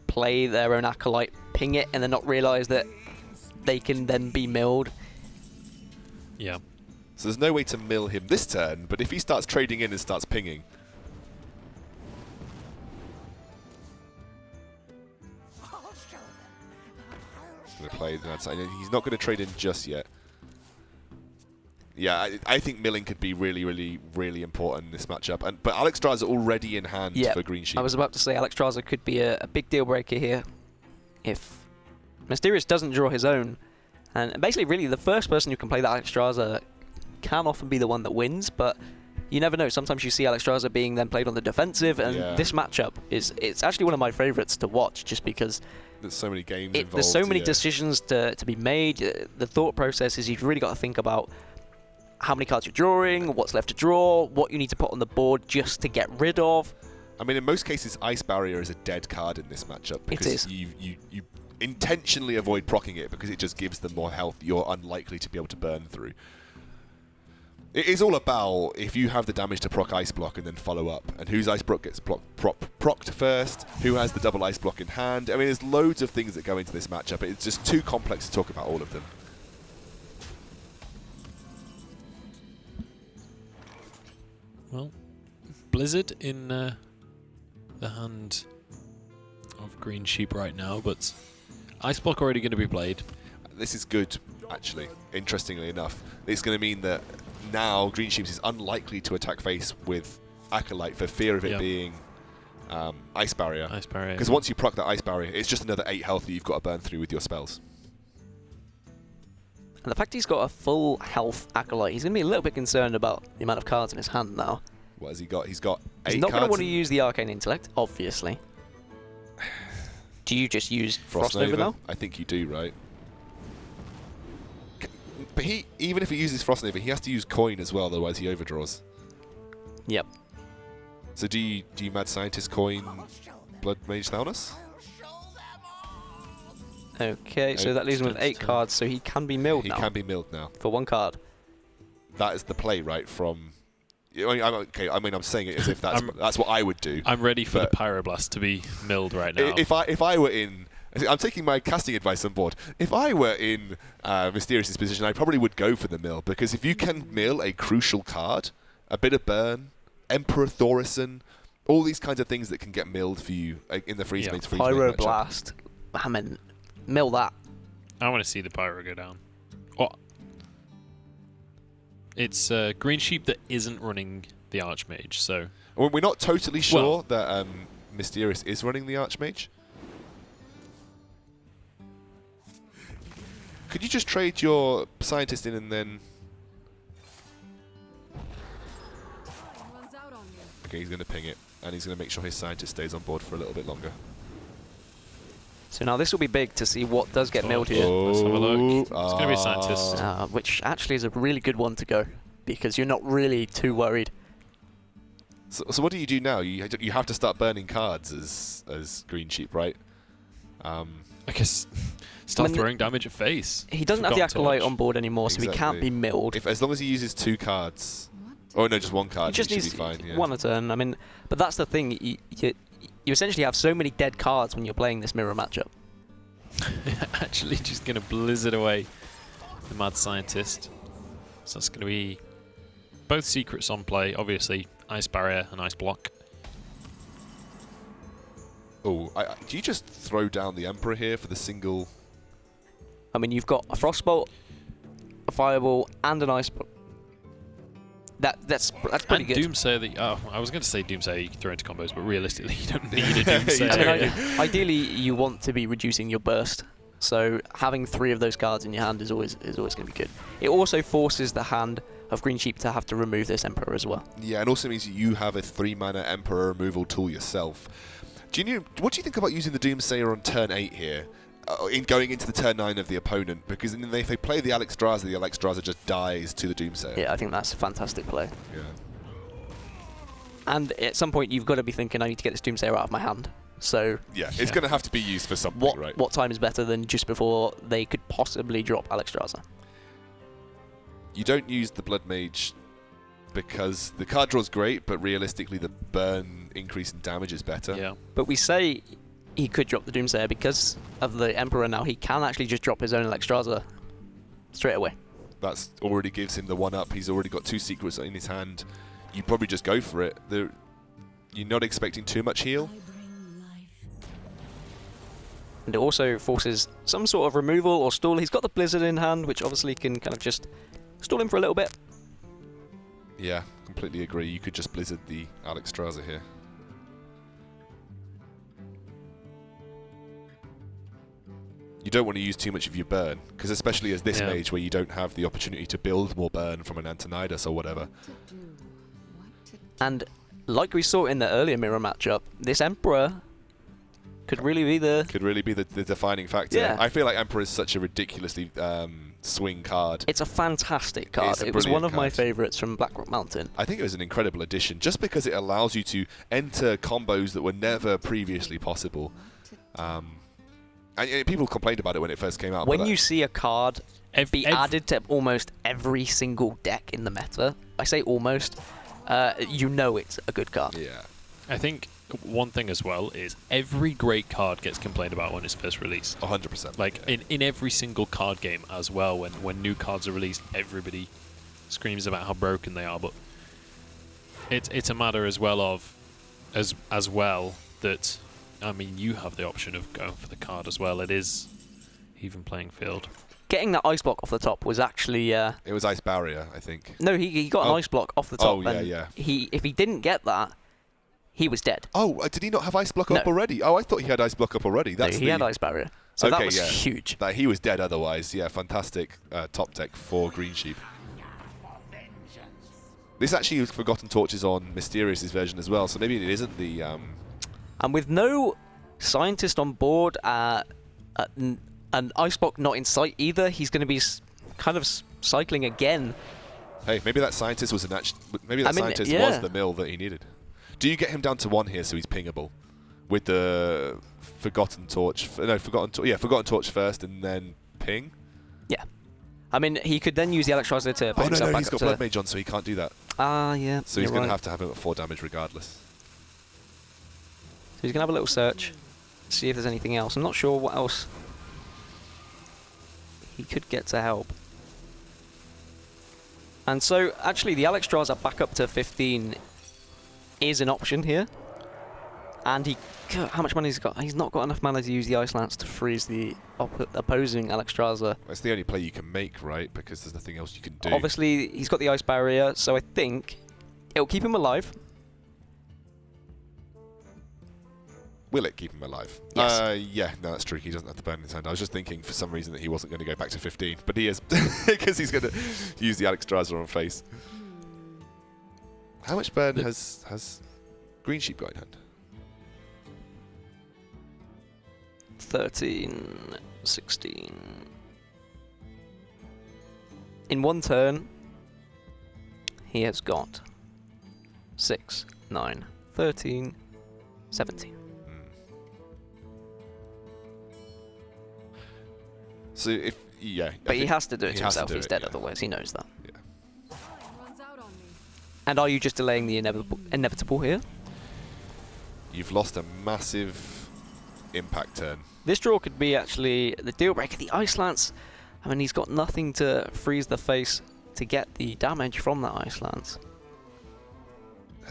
play their own Acolyte, ping it, and then not realise that they can then be milled. Yeah. So there's no way to mill him this turn, but if he starts trading in and starts pinging, going to play the outside. He's not going to trade in just yet. Yeah, I think milling could be really, really, really important in this matchup. But Alexstrasza already in hand for GreenSheep. I was about to say Alexstrasza could be a big deal breaker here if Mysterious doesn't draw his own. And basically, really, the first person who can play that Alexstrasza can often be the one that wins, but you never know. Sometimes you see Alexstrasza being then played on the defensive, and this matchup it's actually one of my favourites to watch, just because there's so many games involved. There's so many decisions to be made. The thought process is you've really got to think about how many cards you're drawing, what's left to draw, what you need to put on the board just to get rid of. I mean, in most cases, Ice Barrier is a dead card in this matchup because you intentionally avoid proccing it because it just gives them more health you're unlikely to be able to burn through. It is all about if you have the damage to proc Ice Block and then follow up, and whose Ice Block gets procced first, who has the double Ice Block in hand. I mean, there's loads of things that go into this matchup. It's just too complex to talk about all of them. Well, Blizzard in the hand of GreenSheep right now, but Ice Block already going to be played. This is good, actually, interestingly enough. It's going to mean that now GreenSheep is unlikely to attack face with Acolyte for fear of it being Ice Barrier. Ice Barrier. Because once you proc that Ice Barrier, it's just another 8 health that you've got to burn through with your spells. And the fact he's got a full health Acolyte, he's going to be a little bit concerned about the amount of cards in his hand now. What has he got? He's got 8 cards. He's not going to want to use the Arcane Intellect, obviously. Do you just use Frost Nova now? I think you do, right? But even if he uses Frost Nova, he has to use Coin as well, otherwise he overdraws. Yep. So do you Mad Scientist Coin Blood Mage Thalnos? Okay, so that leaves him with 8 cards, so he can be milled now. He can be milled now. For 1 card. That is the play, right, from... I'm saying it as if that's what I would do. I'm ready for the Pyroblast to be milled right now. If I were in... I'm taking my casting advice on board. If I were in Mysterious's position, I probably would go for the mill, because if you can mill a crucial card, a bit of burn, Emperor Thorison, all these kinds of things that can get milled for you in the freeze mage Pyroblast. I mean, mill that. I want to see the Pyro go down. Oh. It's GreenSheep that isn't running the Archmage, so... Well, we're not totally sure that Mysterious is running the Archmage. Could you just trade your Scientist in and then... Okay, he's going to ping it, and he's going to make sure his Scientist stays on board for a little bit longer. So now this will be big to see what does get milled here. Let's have a look. It's going to be a Scientist. Which actually is a really good one to go, because you're not really too worried. So what do you do now? You have to start burning cards as GreenSheep, right? I guess start throwing damage at face. He doesn't have the Acolyte on board anymore, so he can't be milled. As long as he uses 2 cards... Oh, no, just 1 card. He just needs be fine, yeah. 1 a turn. I mean, but that's the thing. You essentially have so many dead cards when you're playing this mirror matchup. Actually, just going to blizzard away the Mad Scientist. So that's going to be both secrets on play, obviously. Ice Barrier and Ice Block. Oh, do you just throw down the Emperor here for the single... I mean, you've got a Frostbolt, a Fireball, and an Ice Block. That's pretty good. Doomsayer, I was going to say Doomsayer you can throw into combos, but realistically you don't need a Doomsayer. I mean, ideally, you want to be reducing your burst, so having 3 of those cards in your hand is always going to be good. It also forces the hand of GreenSheep to have to remove this Emperor as well. Yeah, and also means you have a 3-mana Emperor removal tool yourself. What do you think about using the Doomsayer on turn 8 here? In going into the turn 9 of the opponent, because if they play the Alexstrasza just dies to the Doomsayer. Yeah, I think that's a fantastic play. Yeah. And at some point, you've got to be thinking, I need to get this Doomsayer out of my hand. So yeah, it's going to have to be used for something, right? What time is better than just before they could possibly drop Alexstrasza? You don't use the Blood Mage because the card draw is great, but realistically, the burn increase in damage is better. Yeah. But we say he could drop the Doomsayer because of the Emperor now. He can actually just drop his own Alexstrasza straight away. That already gives him the 1-up. He's already got 2 secrets in his hand. You probably just go for it. You're not expecting too much heal. And it also forces some sort of removal or stall. He's got the Blizzard in hand, which obviously can kind of just stall him for a little bit. Yeah, completely agree. You could just Blizzard the Alexstrasza here. You don't want to use too much of your burn, because especially as this mage where you don't have the opportunity to build more burn from an Antonidas or whatever. And like we saw in the earlier mirror matchup, this Emperor could really be the defining factor. Yeah. I feel like Emperor is such a ridiculously swing card. It's a fantastic card. It was one of my favourites from Blackrock Mountain. I think it was an incredible addition, just because it allows you to enter combos that were never previously possible. And people complained about it when it first came out. When you see a card be added to almost every single deck in the meta, I say almost, you know it's a good card. Yeah. I think one thing as well is every great card gets complained about when it's first released. 100%. Like in every single card game as well, when new cards are released, everybody screams about how broken they are. But it's a matter as well of as well that. I mean, you have the option of going for the card as well. It is even playing field. Getting that ice block off the top was actually... it was Ice Barrier, I think. No, he got an ice block off the top. Oh, yeah. If he didn't get that, he was dead. Oh, did he not have Ice Block up already? Oh, I thought he had Ice Block up already. No, he had Ice Barrier. So okay, that was huge. He was dead otherwise. Yeah, fantastic top deck for GreenSheep. This actually was Forgotten Torches on Mysterious's version as well, so maybe it isn't the... And with no scientist on board, an Ice Block not in sight either, he's going to be kind of cycling again. Hey, maybe that scientist was scientist was the mill that he needed. Do you get him down to 1 here so he's pingable? With the Forgotten Torch... No, Forgotten Torch first and then ping? Yeah. I mean, he could then use the Electrizer to put himself back he's got Blood Mage on, so he can't do that. Yeah. So he's going to have him at 4 damage regardless. So he's going to have a little search, see if there's anything else. I'm not sure what else he could get to help. And so, actually, the Electrizer back up to 15 is an option here. And how much money has he got? He's not got enough mana to use the Ice Lance to freeze the opposing Electrizer. That's the only play you can make, right? Because there's nothing else you can do. Obviously, he's got the Ice Barrier, so I think it'll keep him alive. Will it keep him alive? Yes. Yeah, no, that's true. He doesn't have the burn in his hand. I was just thinking for some reason that he wasn't going to go back to 15, but he is, because he's going to use the Electrizer on face. How much burn has GreenSheep got in hand? 13, 16. In 1 turn, he has got 6, 9, 13, 17. So but he has to do it to himself. He's dead otherwise. He knows that. Yeah. And are you just delaying the inevitable here? You've lost a massive impact turn. This draw could be actually the deal breaker. The Ice Lance, I mean, he's got nothing to freeze the face to get the damage from that Ice Lance.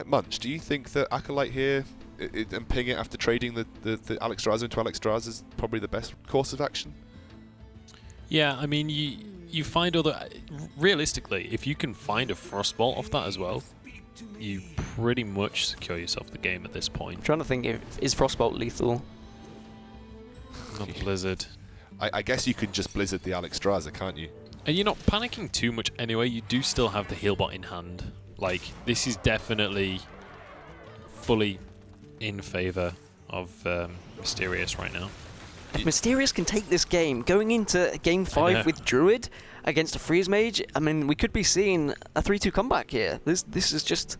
Munch, do you think that Acolyte here and ping it after trading the Electrizer into Electrizer is probably the best course of action? Yeah, I mean, you find other... Realistically, if you can find a Frostbolt off that as well, you pretty much secure yourself the game at this point. I'm trying to think, is Frostbolt lethal? Not Blizzard. I guess you can just Blizzard the Electrizer, can't you? And you're not panicking too much anyway. You do still have the heal bot in hand. Like, this is definitely fully in favor of Mysterious right now. If Mysterious can take this game, going into Game 5 with Druid against a Freeze Mage, I mean, we could be seeing a 3-2 comeback here. This is just...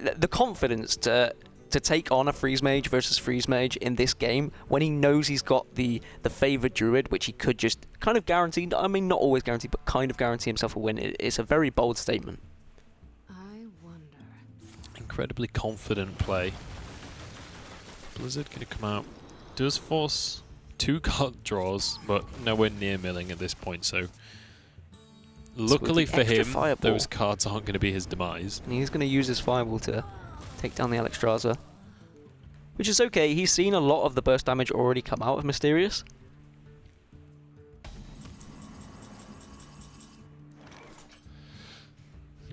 The confidence to take on a Freeze Mage versus Freeze Mage in this game when he knows he's got the favoured Druid, which he could just kind of guarantee, I mean, not always guarantee, but kind of guarantee himself a win. It's a very bold statement. I wonder. Incredibly confident play. Blizzard going to come out. Does force 2 card draws, but nowhere near milling at this point, so luckily for him, those cards aren't going to be his demise. And he's going to use his Fireball to take down the Electrizer, which is okay. He's seen a lot of the burst damage already come out of Mysterious.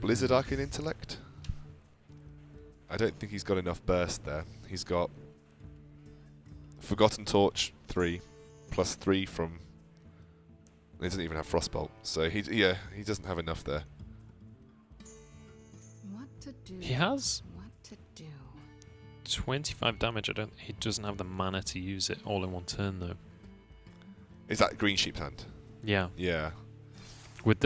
Blizzard Arcane Intellect? I don't think he's got enough burst there. He's got Forgotten Torch 3 plus 3 from... He doesn't even have Frostbolt, so he doesn't have enough there. What to do? He has What to do? 25 damage. He doesn't have the mana to use it all in 1 turn though. Is that GreenSheep's hand? Yeah. Yeah. With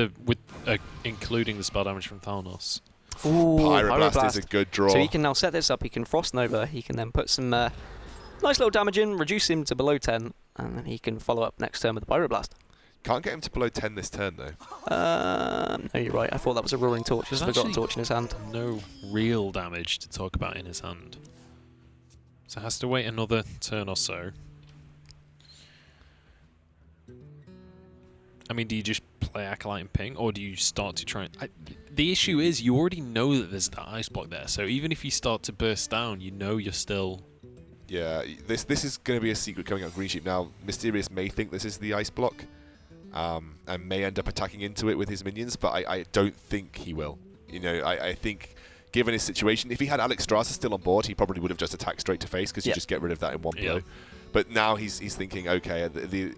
including the spell damage from Thalnos. Ooh, Pyroblast is a good draw. So he can now set this up. He can Frost Nova. He can then put some nice little damage in, reduce him to below 10, and then he can follow up next turn with the Pyroblast. Can't get him to below 10 this turn though. No, you're right. I thought that was a Roaring Torch. There's a Forgotten Torch in his hand. No real damage to talk about in his hand. So has to wait another turn or so. I mean, do you just play Acolyte and ping, or do you start to try and... the issue is, you already know that there's that ice block there, so even if you start to burst down, you know you're still... Yeah, this is going to be a secret coming out of GreenSheep. Now, Mysterious may think this is the ice block, and may end up attacking into it with his minions, but I don't think he will. You know, I think given his situation. If he had Alexstrasza still on board, he probably would have just attacked straight to face because you just get rid of that in one blow. But now he's thinking, okay,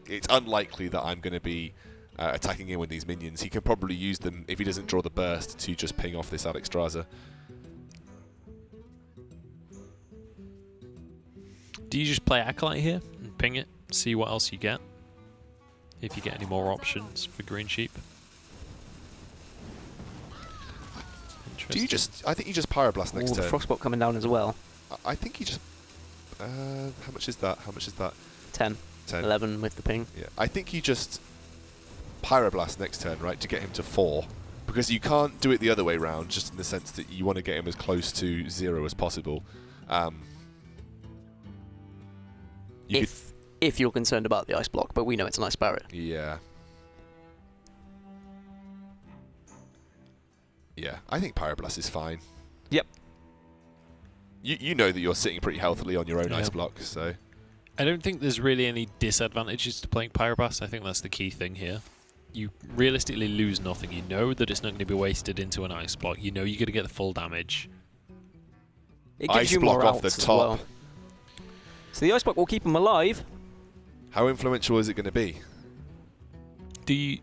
it's unlikely that I'm going to be attacking him with these minions. He can probably use them, if he doesn't draw the burst, to just ping off this Alexstrasza. Do you just play Acolyte here and ping it, see what else you get? If you get any more options for GreenSheep. Do you just? I think you just Pyroblast next turn. The Frostbolt coming down as well. I think you just. How much is that? How much is that? 10. 10. 11 with the ping. Yeah, I think you just Pyroblast next turn, right, to get him to 4, because you can't do it the other way round. Just in the sense that you want to get him as close to 0 as possible. If you're concerned about the ice block, but we know it's an ice barrier. Yeah. Yeah, I think Pyroblast is fine. Yep. You know that you're sitting pretty healthily on your own ice block, so... I don't think there's really any disadvantages to playing Pyroblast. I think that's the key thing here. You realistically lose nothing. You know that it's not going to be wasted into an ice block. You know you're going to get the full damage. It gives ice you block more off the outs as top. well. So the ice block will keep him alive. How influential is it going to be? Do you...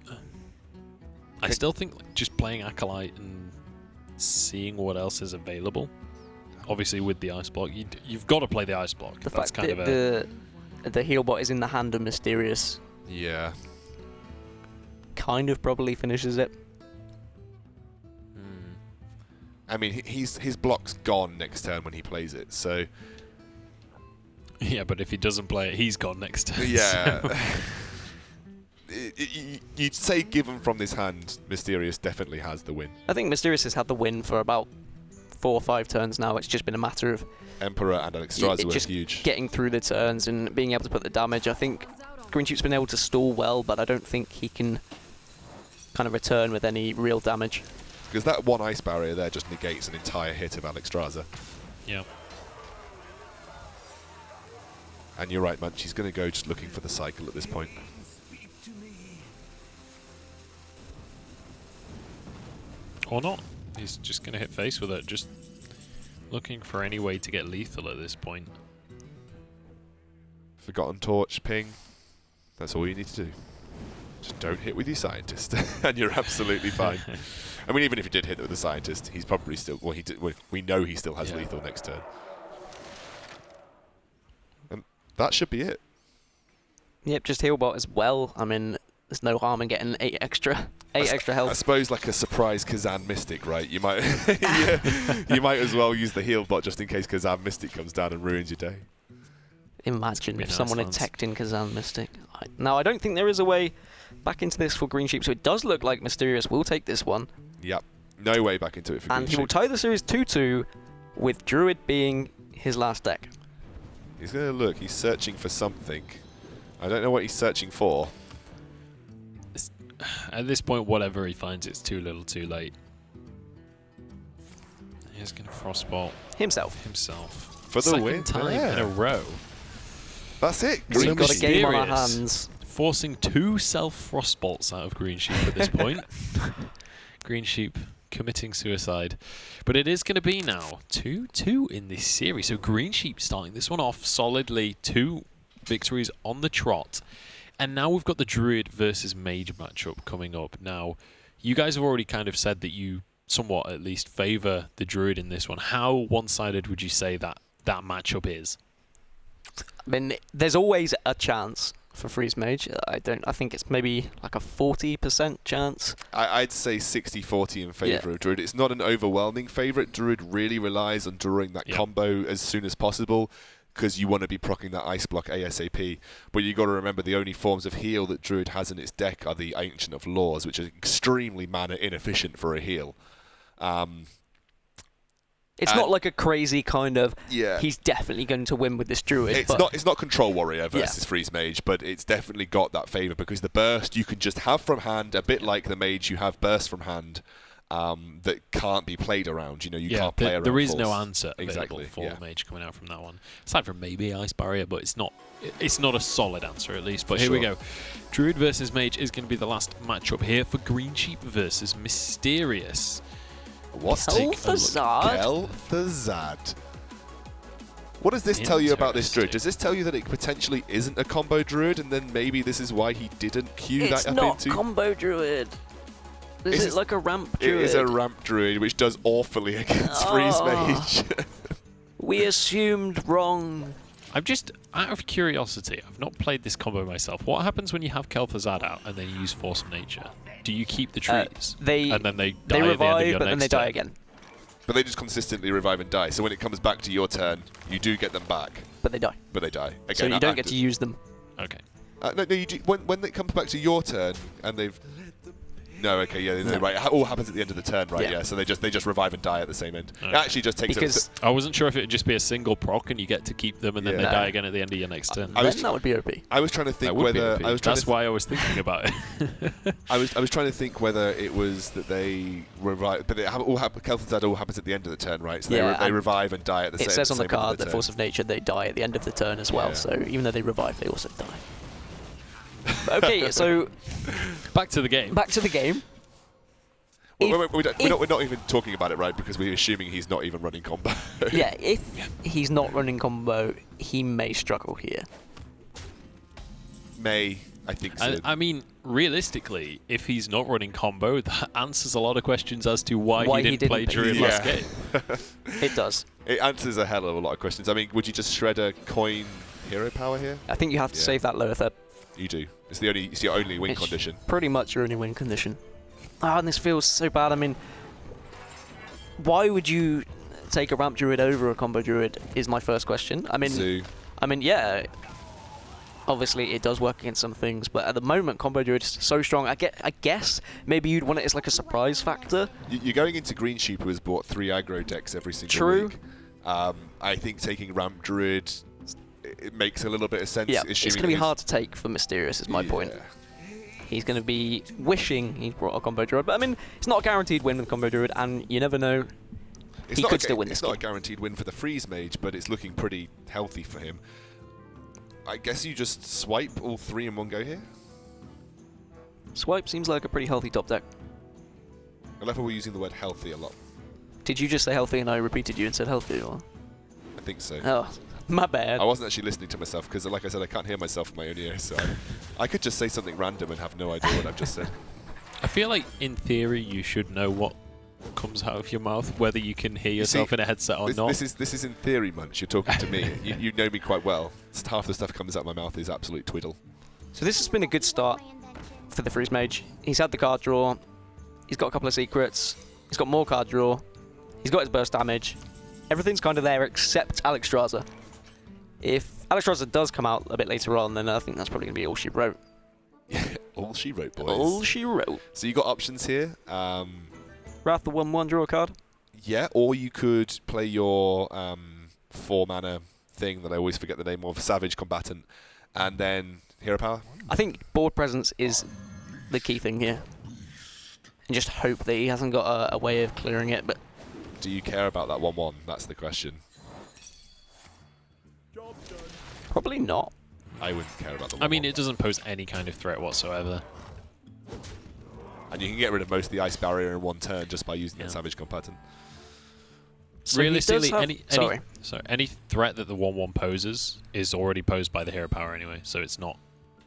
I still think just playing Acolyte and seeing what else is available. Obviously, with the ice block, you've got to play the ice block. The That's fact kind that of the heal bot is in the hand of Mysterious Yeah. kind of probably finishes it. I mean, his block's gone next turn when he plays it, so... Yeah, but if he doesn't play it, he's gone next turn. Yeah. So. You'd say, given from this hand, Mysterious definitely has the win. I think Mysterious has had the win for about 4 or 5 turns now. It's just been a matter of Emperor and Alexstrasza were just huge. getting through the turns and being able to put the damage. I think GreenSheep's been able to stall well, but I don't think he can kind of return with any real damage. Because that one ice barrier there just negates an entire hit of Alexstrasza. Yeah. And you're right, Munch, he's going to go just looking for the cycle at this point. Or not. He's just going to hit face with it. Just looking for any way to get lethal at this point. Forgotten Torch, ping. That's all you need to do. Just don't hit with your Scientist, and you're absolutely fine. I mean, even if you did hit with the Scientist, he's probably still... Well, we know he still has lethal next turn. And that should be it. Yep, just heal bot as well. I mean, there's no harm in getting 8 extra health. I suppose like a surprise Kazan Mystic, right? You might you might as well use the heal bot just in case Kazan Mystic comes down and ruins your day. Imagine if nice someone had teched in Kazan Mystic. Now, I don't think there is a way back into this for GreenSheep, so it does look like Mysterious will take this one. Yep. No way back into it for GreenSheep. And he will tie the series 2-2 with Druid being his last deck. He's going to look. He's searching for something. I don't know what he's searching for. At this point, whatever he finds, it's too little too late. He's going to Frostbolt Himself. For the Second win. time in a row. That's it. So we've got a game on our Mysterious. hands. Forcing 2 self-Frostbolts out of GreenSheep at this point. GreenSheep committing suicide. But it is going to be now 2-2 in this series. So GreenSheep starting this one off solidly. 2 victories on the trot. And now we've got the Druid versus Mage matchup coming up. Now, you guys have already kind of said that you somewhat at least favour the Druid in this one. How one-sided would you say that matchup is? I mean, there's always a chance for Freeze Mage. I think it's maybe like a 40% chance. I'd say 60-40 in favour of Druid. It's not an overwhelming favourite. Druid really relies on drawing that combo as soon as possible because you want to be proccing that ice block ASAP. But you've got to remember the only forms of heal that Druid has in its deck are the Ancient of Laws, which are extremely mana inefficient for a heal. It's not like a crazy kind of, yeah. He's definitely going to win with this Druid. It's not Control Warrior versus Freeze Mage, but it's definitely got that favour because the burst you can just have from hand, a bit like the Mage, you have burst from hand that can't be played around. You know, you can't play around. There is force. no answer available for Mage coming out from that one. Aside from maybe Ice Barrier, but it's not a solid answer at least. But here we go. Druid versus Mage is going to be the last matchup here for GreenSheep versus Mysterious. What's Kel'Thuzad? Kel'Thuzad. What does this tell you about this druid? Does this tell you that it potentially isn't a combo druid, and then maybe this is why he didn't queue that up into? It's not combo druid. Is it like a ramp druid? It is a ramp druid, which does awfully against freeze mage. We assumed wrong. I'm just, out of curiosity, I've not played this combo myself. What happens when you have Kel'Thuzad out and then you use Force of Nature? Do you keep the trees? And then they die they at the end of revive, your but then next they die turn? again. But they just consistently revive and die. So when it comes back to your turn, you do get them back. But they die. But they die. Again, So you don't get to use them. Okay. No, you do. When it comes back to your turn and they've. No, okay, yeah, no. Right. It all happens at the end of the turn, right? Yeah. So they just revive and die at the same end. Okay. It actually just takes. Because I wasn't sure if it would just be a single proc and you get to keep them and then they die again at the end of your next turn. Then that would be OP. I was trying to think That would be whether OP. That's why I was thinking about it. I was trying to think whether it was that they revive, but Kel'Thuzad all happens at the end of the turn, right? So they revive and die at the same. It says on the card that turn. Force of Nature they die at the end of the turn as well. Yeah. So even though they revive, they also die. Okay, so Back to the game. back to the game. We're not even talking about it, right? Because we're assuming he's not even running combo. Yeah, if he's not running combo, he may struggle here. I think so. I mean, realistically, if he's not running combo, that answers a lot of questions as to why he didn't play Druid last game. It does. It answers a hell of a lot of questions. I mean, would you just shred a coin hero power here? I think you have to save that lower third. You do. It's your only win condition. Pretty much your only win condition. Ah, and this feels so bad. I mean, why would you take a ramp druid over a combo druid? Is my first question. I mean, yeah. Obviously, it does work against some things, but at the moment, combo druid is so strong. I guess maybe you'd want it as like a surprise factor. You're going into GreenSheep, who has bought 3 aggro decks every single week. I think taking ramp druid, it makes a little bit of sense. Yeah, it's going to be hard to take for Mysterious, is my point. He's going to be wishing he brought a combo druid, but I mean, it's not a guaranteed win with combo druid, and you never know. He could still win this game. It's not a guaranteed win for the freeze mage, but it's looking pretty healthy for him. I guess you just swipe all 3 in one go here. Swipe seems like a pretty healthy top deck. I love how we're using the word healthy a lot. Did you just say healthy and I repeated you and said healthy? Or? I think so. Oh, my bad. I wasn't actually listening to myself because, like I said, I can't hear myself in my own ear, so I could just say something random and have no idea what I've just said. I feel like, in theory, you should know what comes out of your mouth, whether you can hear yourself in a headset or not. This is in theory, Munch. You're talking to me. You know me quite well. Half the stuff that comes out of my mouth is absolute twiddle. So this has been a good start for the Freeze Mage. He's had the card draw. He's got a couple of secrets. He's got more card draw. He's got his burst damage. Everything's kind of there except Alexstrasza. If Alexstrasza does come out a bit later on, then I think that's probably going to be all she wrote. All she wrote, boys. All she wrote. So you got options here. Wrath the 1/1, draw a card. Yeah, or you could play your 4 mana thing that I always forget the name of, Savage Combatant, and then Hero Power. I think board presence is the key thing here. And just hope that he hasn't got a way of clearing it. But do you care about that 1/1? That's the question. Probably not. I wouldn't care about the 1/1. I mean, it doesn't pose any kind of threat whatsoever. And you can get rid of most of the ice barrier in one turn just by using that Savage Combatant. So realistically, have, any threat that the 1/1 poses is already posed by the hero power anyway, so it's not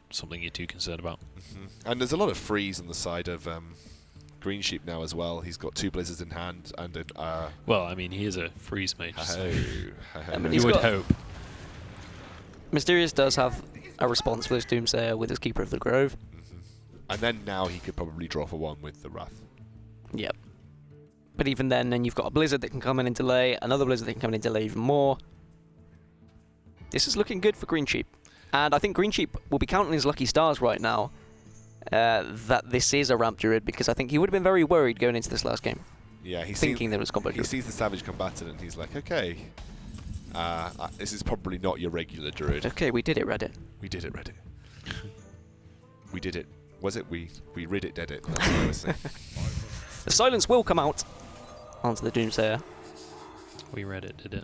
something you're too concerned about. And there's a lot of freeze on the side of GreenSheep now as well. He's got 2 blizzards in hand and an. Well, I mean, he is a freeze mage. So I mean, you would hope. Mysterious does have a response for this Doomsayer with his Keeper of the Grove. And then now he could probably draw for 1 with the Wrath. Yep. But even then you've got a Blizzard that can come in and delay, another Blizzard that can come in and delay even more. This is looking good for GreenSheep. And I think GreenSheep will be counting his lucky stars right now that this is a ramp druid, because I think he would have been very worried going into this last game. Yeah, he's thinking there was combo druid. He sees the Savage Combatant and he's like, okay, this is probably not your regular druid. Okay, we did it, Reddit. We did it, Reddit. We did it. Was it we? We Reddit did it. That's what I was saying. The silence will come out onto the Doomsayer. We read it, did it?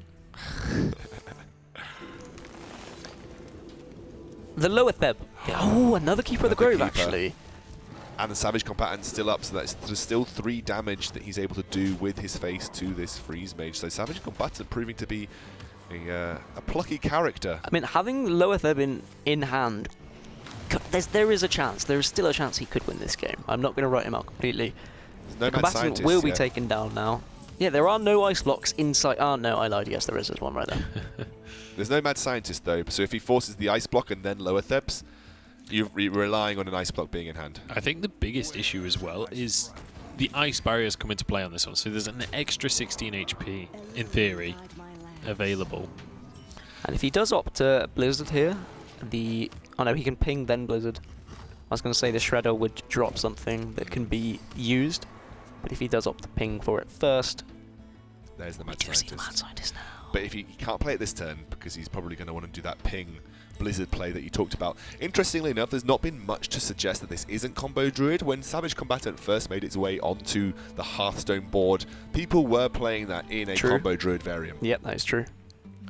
The lower Theb. Oh, another Keeper of the Grove, actually. And the Savage Combatant's still up, so there's still 3 damage that he's able to do with his face to this Freeze Mage. So Savage Combatant proving to be a plucky character. I mean, having Lower Theb in hand, there is a chance. There is still a chance he could win this game. I'm not going to write him out completely. No the Combatant will be taken down now. Yeah, there are no ice blocks inside. Oh, no, I lied. Yes, there is. There's one right there. There's no Mad Scientist, though, so if he forces the ice block and then Lower Thebs, you're relying on an ice block being in hand. I think the biggest issue as well is the ice barriers come into play on this one. So there's an extra 16 HP, in theory, available. And if he does opt to Blizzard here, oh no, he can ping then Blizzard. I was going to say the Shredder would drop something that can be used, but if he does opt to ping for it first, there's the Mad Scientist now. But if he can't play it this turn, because he's probably going to want to do that ping Blizzard play that you talked about. Interestingly enough, there's not been much to suggest that this isn't Combo Druid. When Savage Combatant first made its way onto the Hearthstone board, people were playing that in a Combo Druid variant. Yep, that is true.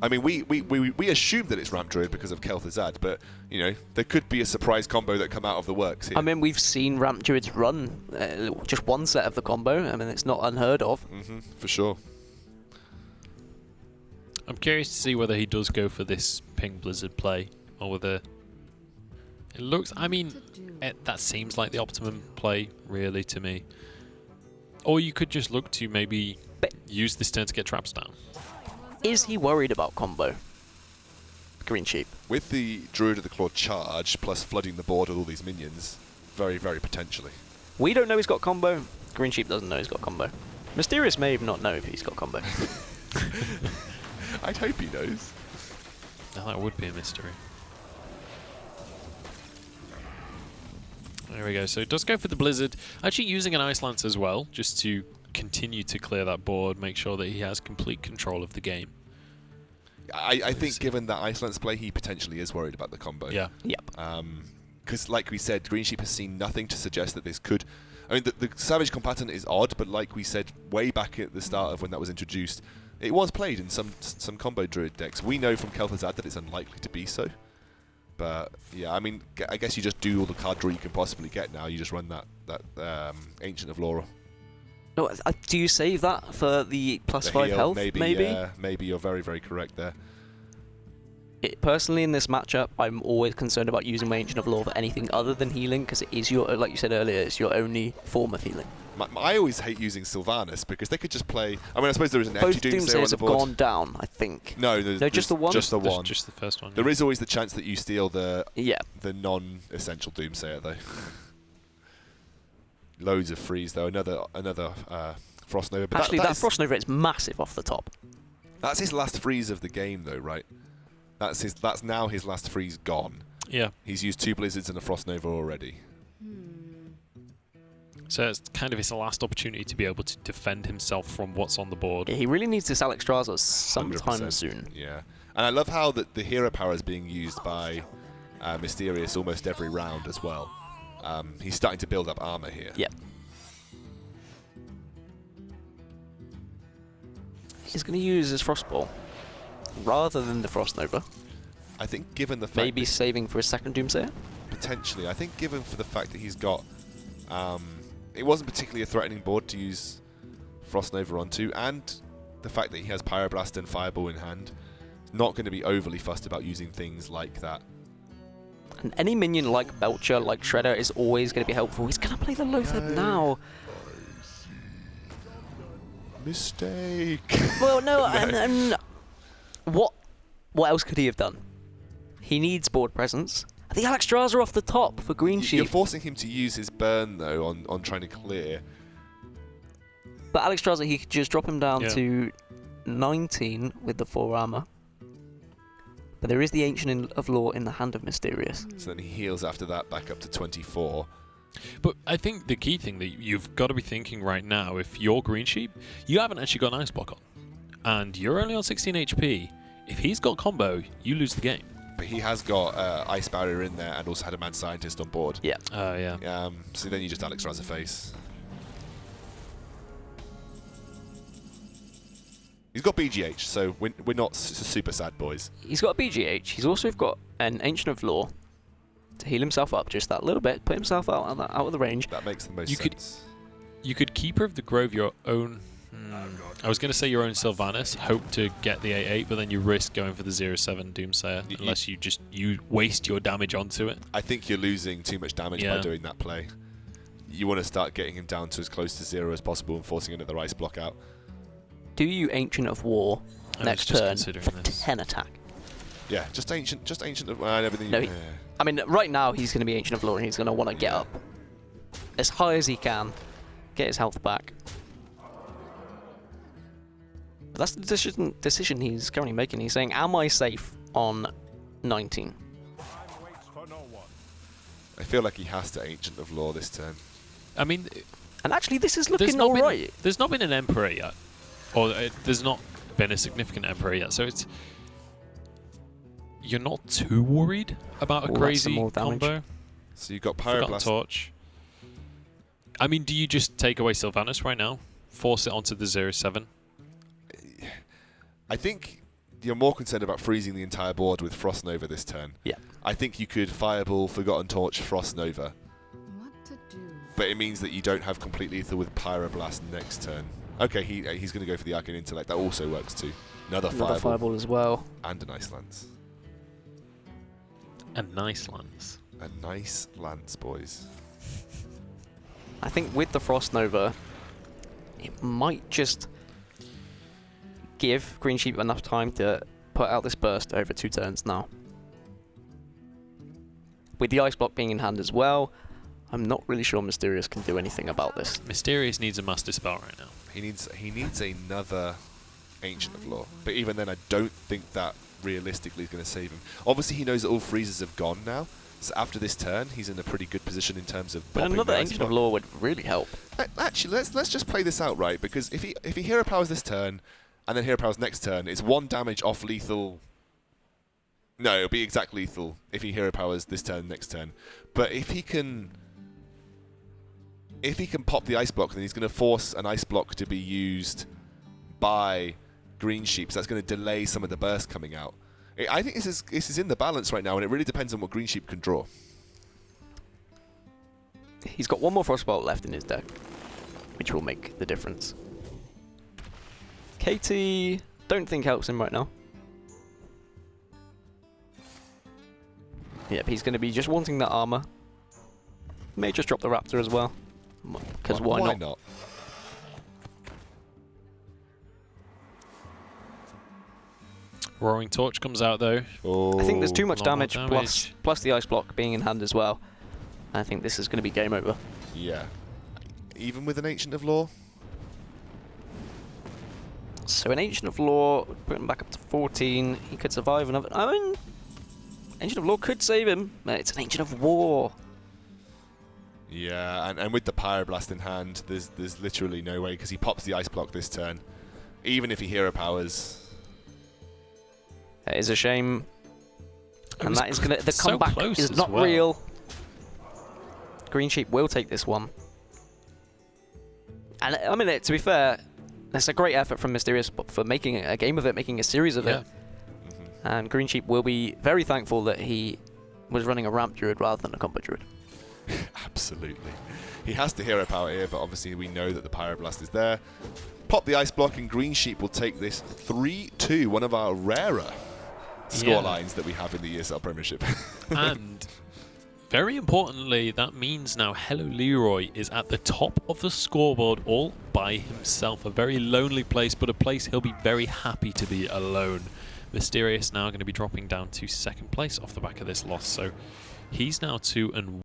I mean, we assume that it's Ramp Druid because of Kel'Thuzad, but, you know, there could be a surprise combo that come out of the works here. I mean, we've seen Ramp Druids run just one set of the combo. I mean, it's not unheard of. For sure. I'm curious to see whether he does go for this ping Blizzard play, or whether it looks. I mean, that seems like the optimum play, really, to me. Or you could just look to maybe use this turn to get traps down. Is he worried about combo? GreenSheep. With the Druid of the Claw charge, plus flooding the board with all these minions, very, very potentially. We don't know he's got combo. GreenSheep doesn't know he's got combo. Mysterious may even not know if he's got combo. I'd hope he knows. Now that would be a mystery. There we go. So it does go for the Blizzard. Actually using an Ice Lance as well, just to continue to clear that board, make sure that he has complete control of the game. I think given that Ice Lance play, he potentially is worried about the combo. Yeah. Yep. Because like we said, GreenSheep has seen nothing to suggest that this could... I mean, the Savage Combatant is odd, but like we said way back at the start of when that was introduced, it was played in some combo Druid decks. We know from Kel'Thuzad that it's unlikely to be so. But yeah, I mean, I guess you just do all the card draw you can possibly get now. You just run that Ancient of Laura. Oh, do you save that for the +5 health? Maybe. Yeah, maybe you're very, very correct there. Personally, in this matchup, I'm always concerned about using my Ancient of Law for anything other than healing, because it is your, like you said earlier, it's your only form of healing. I always hate using Sylvanas because they could just play. I mean, I suppose there is an empty Both Doomsayer on the board. have gone down, I think. No, just the one. Just the one. Just the first one. There is always the chance that you steal the the non-essential Doomsayer though. Loads of freeze though. Another Frost Nova. But actually, that Frost Nova is massive off the top. That's his last freeze of the game though, right? That's now his last freeze gone. Yeah. He's used 2 Blizzards and a Frost Nova already. So it's kind of his last opportunity to be able to defend himself from what's on the board. Yeah, he really needs this Alexstrasza sometime 100%. soon. Yeah. And I love how the hero power is being used by Mysterious almost every round as well. He's starting to build up armor here. Yep. He's going to use his Frostball rather than the Frost Nova. I think given the fact maybe saving for a second Doomsayer? Potentially. I think given for the fact that he's got... it wasn't particularly a threatening board to use Frost Nova onto, and the fact that he has Pyroblast and Fireball in hand, not going to be overly fussed about using things like that. And any minion like Belcher, like Shredder, is always going to be helpful. He's going to play the Lothar now. Mistake. Well, no, and what else could he have done? He needs board presence. The Alexstrasza off the top for GreenSheep. You're forcing him to use his burn though on trying to clear. But Alexstrasza, he could just drop him down to 19 with the 4 armor. But there is the Ancient of Law in the hand of Mysterious. So then he heals after that back up to 24. But I think the key thing that you've got to be thinking right now, if you're GreenSheep, you haven't actually got an Ice Block on. And you're only on 16 HP. If he's got combo, you lose the game. But he has got Ice Barrier in there and also had a Mad Scientist on board. Yeah. Oh, yeah. So then you just Alexstrasza face. He's got BGH, so we're not super sad boys. He's got BGH. He's also got an Ancient of Law. to heal himself up just that little bit, put himself out of the range. That makes the most sense. You could Keeper of the Grove your own. I was going to say your own Sylvanas, hope to get the 8/8, but then you risk going for the 0/7 Doomsayer unless you waste your damage onto it. I think you're losing too much damage by doing that play. You want to start getting him down to as close to 0 as possible and forcing another ice block out. Do you Ancient of War next turn for 10 attack? Yeah, just ancient of everything. No, I mean, right now he's going to be Ancient of Law and he's going to want to get up as high as he can, get his health back. But that's the decision he's currently making. He's saying, am I safe on 19? I feel like he has to Ancient of Law this turn. I mean... And actually, this is looking alright. There's not been an Emperor yet. Or there's not been a significant Emperor yet, so it's... You're not too worried about a crazy combo. So you've got Pyroblast. Torch. I mean, do you just take away Sylvanas right now? Force it onto the 0/7? I think you're more concerned about freezing the entire board with Frost Nova this turn. Yeah. I think you could Fireball, Forgotten Torch, Frost Nova. What to do? But it means that you don't have complete lethal with Pyroblast next turn. Okay, he's going to go for the Arcane Intellect. That also works too. Another Fireball as well. And a nice Lance. A nice Lance. A nice Lance, boys. I think with the Frost Nova, it might just give GreenSheep enough time to put out this burst over 2 turns now. With the Ice Block being in hand as well, I'm not really sure Mysterious can do anything about this. Mysterious needs a Master Spell right now. He needs another Ancient of Law. But even then, I don't think that realistically is going to save him. Obviously, he knows that all freezes have gone now. So after this turn, he's in a pretty good position in terms of. But another Ancient of Law would really help. Actually, let's just play this out, right? Because if he Hero Powers this turn, and then Hero Powers next turn, it's 1 damage off lethal. No, it'll be exact lethal if he Hero Powers this turn, next turn. But if he can pop the Ice Block, then he's going to force an Ice Block to be used by GreenSheep. So that's going to delay some of the burst coming out. I think this is in the balance right now, and it really depends on what GreenSheep can draw. He's got 1 more Frostbolt left in his deck, which will make the difference. Katie, don't think helps him right now. Yep, he's going to be just wanting that armor. May just drop the Raptor as well, because why not? Roaring Torch comes out though. Oh, I think there's too much damage. Plus the Ice Block being in hand as well. I think this is going to be game over. Yeah. Even with an Ancient of Law? So an Ancient of Law, put him back up to 14. He could survive another. I mean, Ancient of Law could save him. It's an Ancient of War. Yeah, and with the Pyroblast in hand, there's literally no way, because he pops the Ice Block this turn. Even if he Hero Powers. It is a shame. And that is going to... The comeback is not well. real. GreenSheep will take this one. And I mean, to be fair, that's a great effort from Mysterious for making a game of it, making a series of it. And GreenSheep will be very thankful that he was running a Ramp Druid rather than a Combo Druid. Absolutely. He has to Hero Power here, but obviously we know that the Pyroblast is there. Pop the Ice Block, and GreenSheep will take this 3-2, one of our rarer score lines that we have in the ESL Premiership. And very importantly, that means now Hello Leroy is at the top of the scoreboard all by himself. A very lonely place, but a place he'll be very happy to be alone. Mysterious now going to be dropping down to 2nd place off the back of this loss, so he's now 2-1.